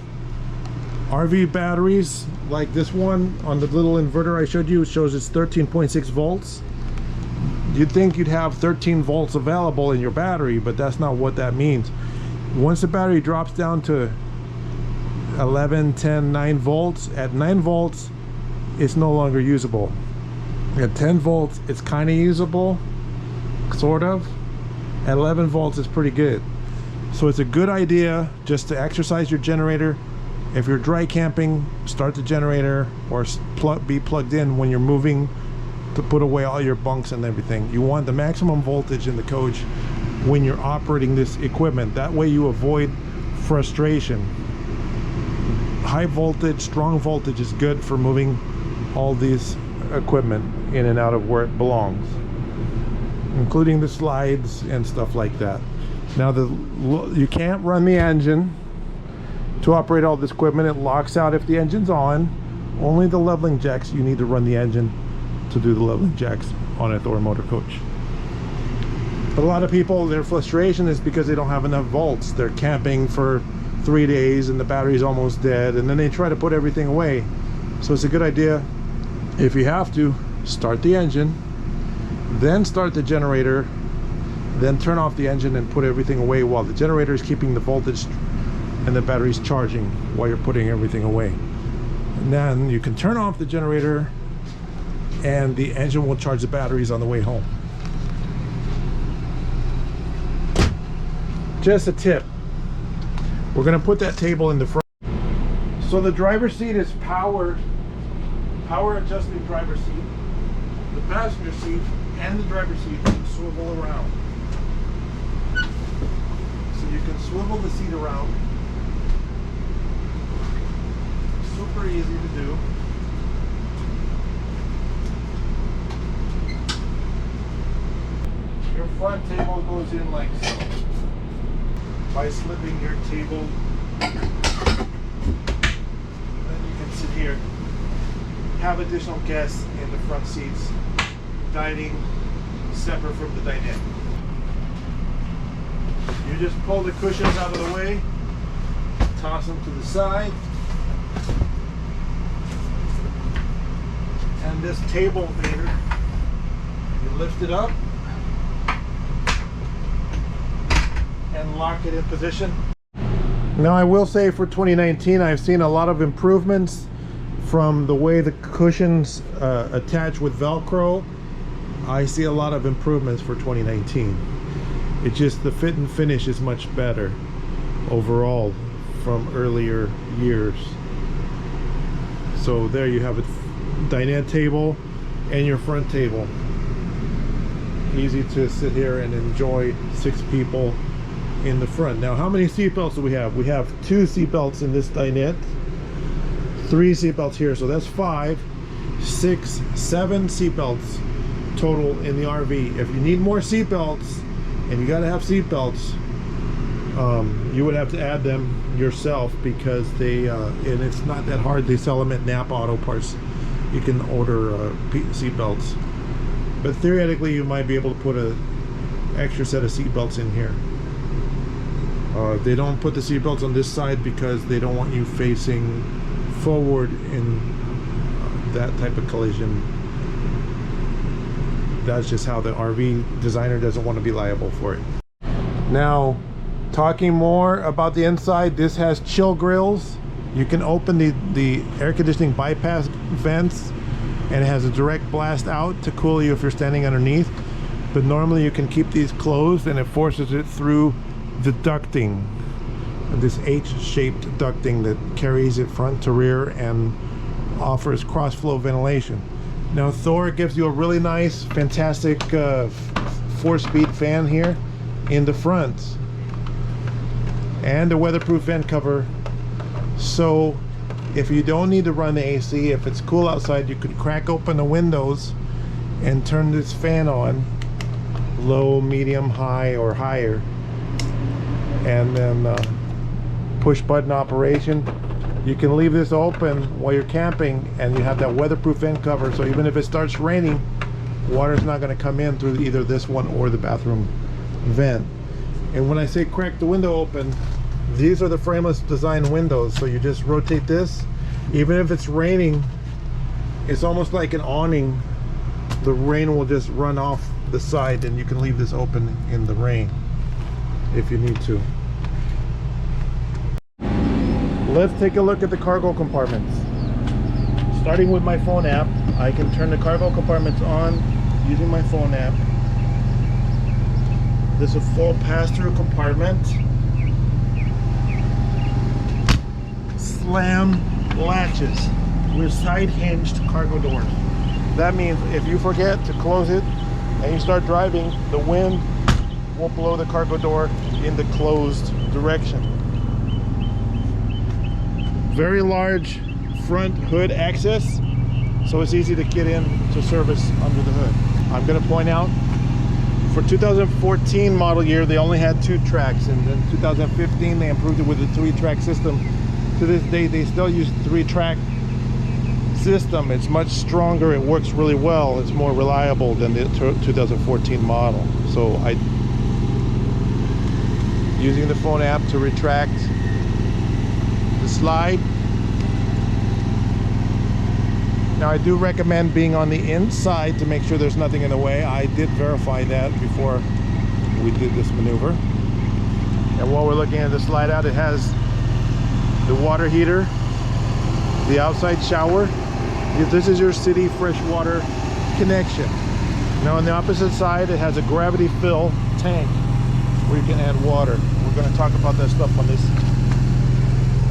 RV batteries like this one on the little inverter I showed you, it shows it's 13.6 volts. You'd think you'd have 13 volts available in your battery, but that's not what that means. Once the battery drops down to 11, 10, 9 volts, at 9 volts it's no longer usable. At 10 volts it's kind of usable, sort of. At 11 volts it's pretty good. So it's a good idea just to exercise your generator. If you're dry camping, start the generator or be plugged in when you're moving to put away all your bunks and everything. You want the maximum voltage in the coach when you're operating this equipment. That way you avoid frustration. High voltage, strong voltage is good for moving all these equipment in and out of where it belongs, including the slides and stuff like that. Now you can't run the engine to operate all this equipment. It locks out if the engine's on. Only the leveling jacks you need to run the engine to do the leveling jacks on a Thor motor coach. But a lot of people, their frustration is because they don't have enough volts. They're camping for 3 days and the battery's almost dead, and then they try to put everything away. So it's a good idea, if you have to, start the engine, then start the generator, then turn off the engine and put everything away while the generator is keeping the voltage and the battery's charging while you're putting everything away. And then you can turn off the generator and the engine will charge the batteries on the way home. Just a tip. We're going to put that table in the front. So the driver's seat is power adjusting driver's seat. The passenger seat and the driver's seat can swivel around. So you can swivel the seat around. Super easy to do. Your front table goes in like so. By slipping your table, then you can sit here. Have additional guests in the front seats. Dining separate from the dinette. You just pull the cushions out of the way, toss them to the side, and this table here, you lift it up and lock it in position. Now I will say for 2019 I've seen a lot of improvements from the way the cushions attach with Velcro. I see a lot of improvements for 2019. It's just the fit and finish is much better overall from earlier years. So there you have it, dinette table and your front table. Easy to sit here and enjoy 6 people in the front. Now, how many seat belts do we have? We have 2 seat belts in this dinette, 3 seat belts here, so that's 5, 6, 7 seat belts total in the RV. If you need more seat belts, and you got to have seat belts, you would have to add them yourself, because they and it's not that hard. They sell them at Napa Auto Parts. You can order seat belts, but theoretically you might be able to put a extra set of seat belts in here. They don't put the seat belts on this side because they don't want you facing forward in that type of collision. That's just how the RV designer doesn't want to be liable for it. Now, talking more about the inside, this has chill grills. You can open the air conditioning bypass vents, and it has a direct blast out to cool you if you're standing underneath. But normally you can keep these closed, and it forces it through the ducting, this H-shaped ducting that carries it front to rear and offers cross-flow ventilation. Now Thor gives you a really nice, fantastic 4-speed fan here in the front, and a weatherproof vent cover. So if you don't need to run the AC, if it's cool outside, you could crack open the windows and turn this fan on, low, medium, high, or higher, and then push button operation. You can leave this open while you're camping, and you have that weatherproof vent cover, so even if it starts raining, water's not going to come in through either this one or the bathroom vent. And when I say crack the window open, these are the frameless design windows, so you just rotate this. Even if it's raining, it's almost like an awning. The rain will just run off the side, and you can leave this open in the rain if you need to. Let's take a look at the cargo compartments. Starting with my phone app, I can turn the cargo compartments on using my phone app. This is a full pass-through compartment. Slam latches with side-hinged cargo doors. That means if you forget to close it and you start driving, the wind will blow the cargo door in the closed direction. Very large front hood access, so it's easy to get in to service under the hood. I'm going to point out, for 2014 model year, they only had 2 tracks, and then 2015 they improved it with a 3-track system. To this day, they still use 3-track system. It's much stronger, it works really well, it's more reliable than the 2014 model. So using the phone app to retract the slide. Now I do recommend being on the inside to make sure there's nothing in the way. I did verify that before we did this maneuver. And while we're looking at the slide out, it has the water heater, the outside shower. This is your city freshwater connection. Now on the opposite side, it has a gravity fill tank where you can add water. We're going to talk about that stuff on this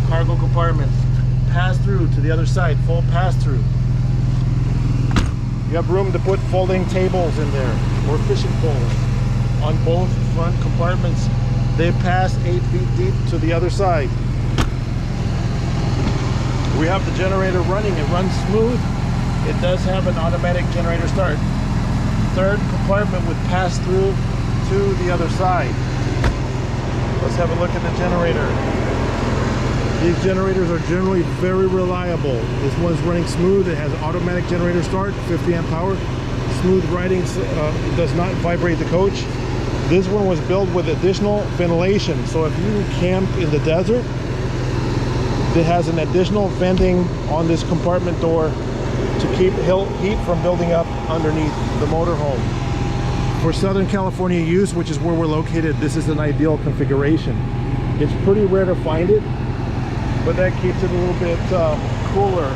cargo compartment. Pass through to the other side, full pass through. You have room to put folding tables in there or fishing poles on both front compartments. They pass 8 feet deep to the other side. We have the generator running. It runs smooth. It does have an automatic generator start. Third compartment with pass through to the other side. Let's have a look at the generator. These generators are generally very reliable. This one's running smooth. It has automatic generator start, 50 amp power. Smooth riding, does not vibrate the coach. This one was built with additional ventilation. So if you camp in the desert, it has an additional venting on this compartment door to keep heat from building up underneath the motorhome. For Southern California use, which is where we're located, this is an ideal configuration. It's pretty rare to find it, but that keeps it a little bit cooler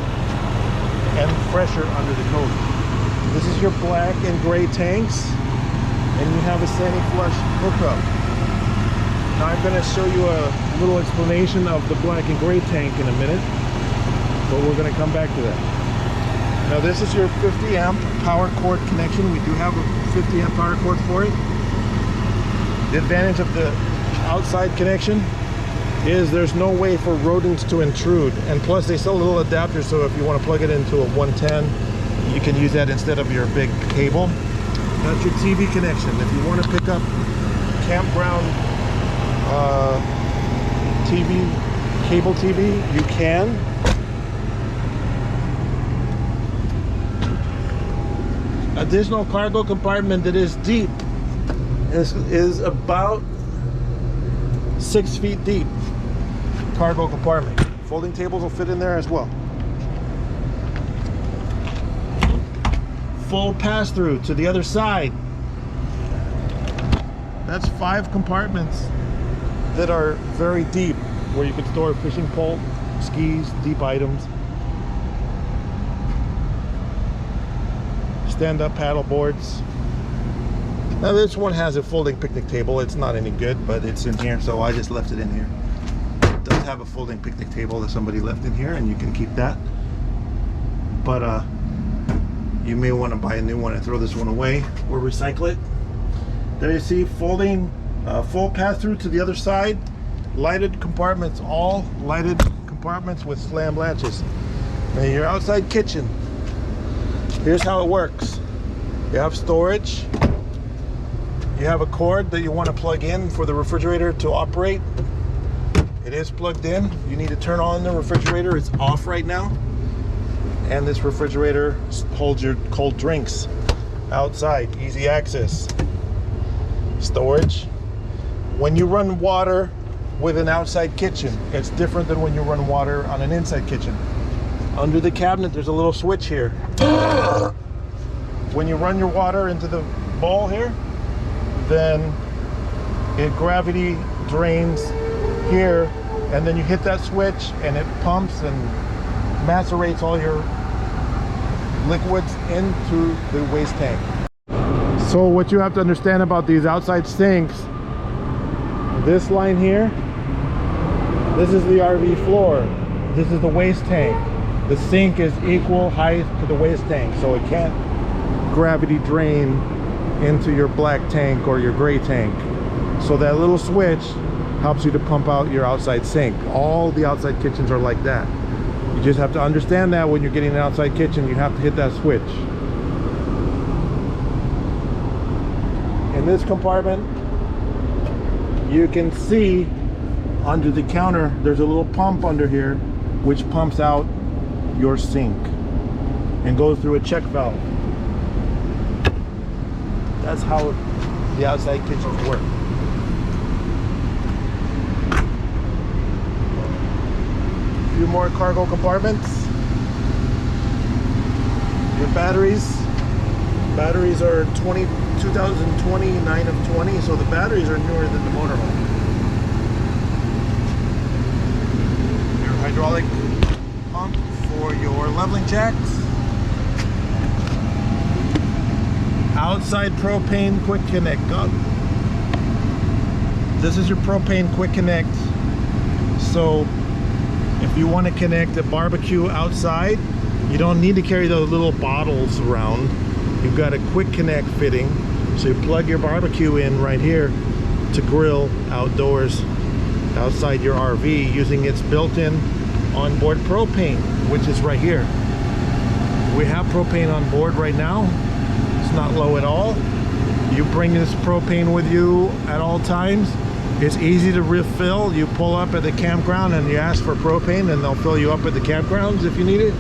and fresher under the coat. This is your black and gray tanks, and you have a sandy flush hookup. Now I'm going to show you a little explanation of the black and gray tank in a minute, but we're going to come back to that. Now this is your 50 amp power cord connection. We do have a 50 amp power cord for it. The advantage of the outside connection is there's no way for rodents to intrude, and plus they sell little adapters, so if you want to plug it into a 110, you can use that instead of your big cable. That's your TV connection. If you want to pick up campground TV, cable TV, you can. Additional cargo compartment that is deep is about 6 feet deep. Cargo compartment. Folding tables will fit in there as well. Full pass-through to the other side. That's 5 compartments that are very deep, where you can store fishing pole, skis, deep items, stand-up paddle boards. Now this one has a folding picnic table. It's not any good, but it's in here, so I just left it in here. It does have a folding picnic table that somebody left in here, and you can keep that. But you may want to buy a new one and throw this one away or recycle it. There you see folding, full pass-through to the other side. Lighted compartments, all lighted compartments with slam latches. Now your outside kitchen, here's how it works. You have storage. You have a cord that you want to plug in for the refrigerator to operate. It is plugged in. You need to turn on the refrigerator. It's off right now. And this refrigerator holds your cold drinks outside. Easy access. Storage. When you run water with an outside kitchen, it's different than when you run water on an inside kitchen. Under the cabinet, there's a little switch here. When you run your water into the bowl here, then it gravity drains here, and then you hit that switch and it pumps and macerates all your liquids into the waste tank. So what you have to understand about these outside sinks, this line here, this is the RV floor, this is the waste tank. The sink is equal height to the waste tank, so it can't gravity drain into your black tank or your gray tank. So that little switch helps you to pump out your outside sink. All the outside kitchens are like that. You just have to understand that when you're getting an outside kitchen, you have to hit that switch. In this compartment, you can see under the counter, there's a little pump under here which pumps out your sink and goes through a check valve. That's how the outside kitchens work. A few more cargo compartments. Your batteries. Batteries are 2020, 9 of 20, so the batteries are newer than the motorhome. Your hydraulic pump for your leveling jacks. Outside propane quick connect. This is your propane quick connect. So if you want to connect a barbecue outside, you don't need to carry those little bottles around. You've got a quick connect fitting, so you plug your barbecue in right here to grill outdoors outside your RV using its built-in onboard propane, which is right here. We have propane on board right now. It's not low at all. You bring this propane with you at all times. It's easy to refill. You pull up at the campground and you ask for propane, and they'll fill you up at the campgrounds if you need it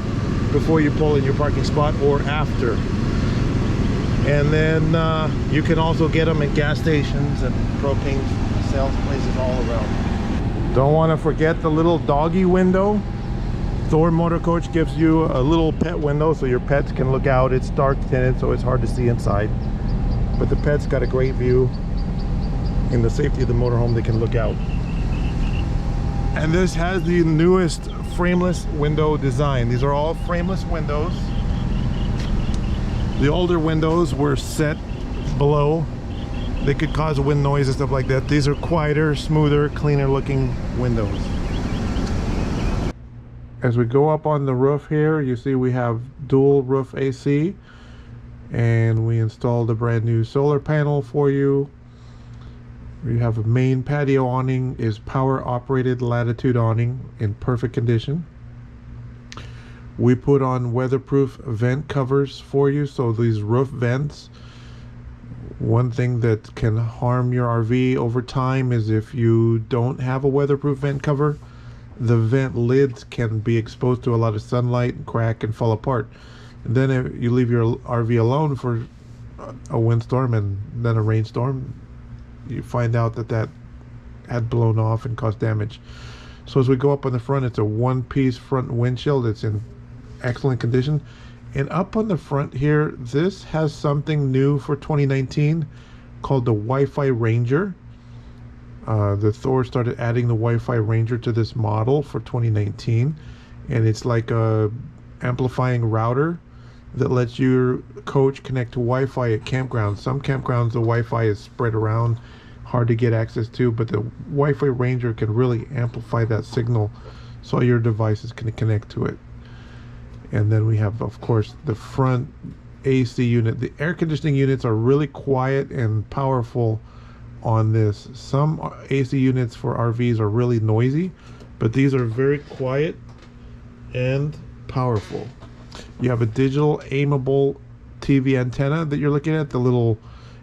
before you pull in your parking spot or after. And then you can also get them at gas stations and propane sales places all around. Don't want to forget the little doggy window. Thor Motor Coach gives you a little pet window so your pets can look out. It's dark tinted, so it's hard to see inside, but the pets got a great view. In the safety of the motorhome, they can look out. And this has the newest frameless window design. These are all frameless windows. The older windows were set below. They could cause wind noise and stuff like that. These are quieter, smoother, cleaner looking windows. As we go up on the roof here, you see we have dual roof AC, and we installed a brand new solar panel for you. We have a main patio awning, is power operated latitude awning in perfect condition. We put on weatherproof vent covers for you, so these roof vents, one thing that can harm your RV over time is if you don't have a weatherproof vent cover, the vent lids can be exposed to a lot of sunlight and crack and fall apart. And then if you leave your RV alone for a windstorm and then a rainstorm, you find out that that had blown off and caused damage. So as we go up on the front, it's a one-piece front windshield. It's in excellent condition. And up on the front here, this has something new for 2019 called the Wi-Fi Ranger. The Thor started adding the Wi-Fi Ranger to this model for 2019, and it's like a amplifying router that lets your coach connect to Wi-Fi at campgrounds. Some campgrounds the Wi-Fi is spread around, hard to get access to, but the Wi-Fi Ranger can really amplify that signal so your devices can connect to it. And then we have, of course, the front AC unit. The air conditioning units are really quiet and powerful on this. Some AC units for RVs are really noisy, but these are very quiet and powerful. You have a digital aimable TV antenna that you're looking at. The little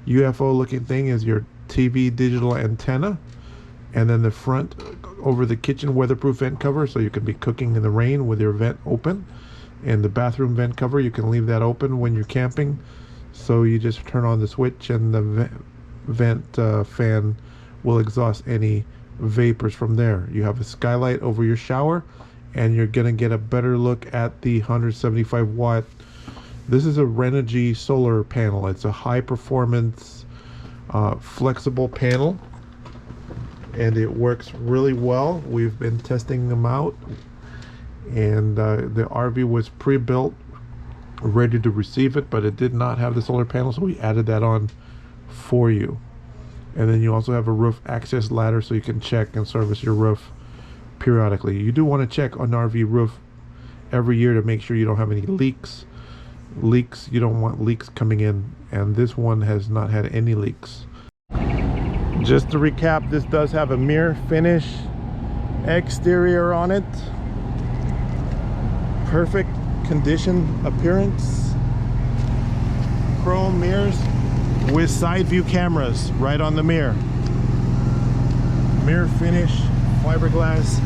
UFO looking thing is your TV digital antenna. And then the front over the kitchen weatherproof vent cover, so you can be cooking in the rain with your vent open. And the bathroom vent cover, you can leave that open when you're camping, so you just turn on the switch and the vent fan will exhaust any vapors from there. You have a skylight over your shower, and you're gonna get a better look at the 175 watt. This is a Renogy solar panel. It's a high performance flexible panel, and it works really well. We've been testing them out, and the RV was pre-built, ready to receive it, but it did not have the solar panel, so we added that on for you. And then you also have a roof access ladder, so you can check and service your roof periodically. You do want to check on an RV roof every year to make sure you don't have any leaks. You don't want leaks coming in, and this one has not had any leaks. Just to recap, this does have a mirror finish exterior on it. Perfect condition appearance. Chrome mirrors with side view cameras right on the mirror. Mirror finish, fiberglass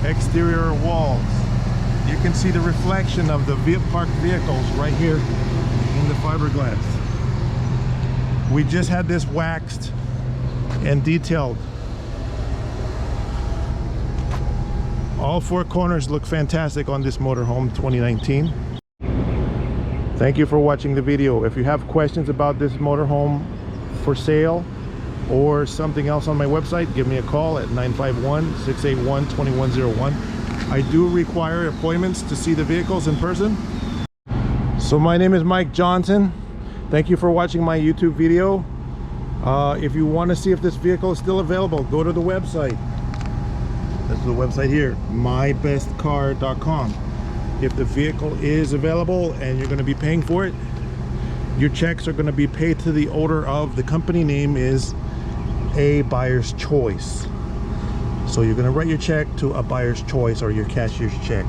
exterior walls. You can see the reflection of the parked vehicles right here in the fiberglass. We just had this waxed and detailed. All four corners look fantastic on this motorhome 2019. Thank you for watching the video. If you have questions about this motorhome for sale or something else on my website, give me a call at 951-681-2101. I do require appointments to see the vehicles in person. So my name is Mike Johnson. Thank you for watching my YouTube video. If you want to see if this vehicle is still available, go to the website. This is the website here, mybestcar.com. If the vehicle is available and you're going to be paying for it, your checks are going to be paid to the owner of. The company name is A Buyer's Choice. So you're going to write your check to A Buyer's Choice or your cashier's check.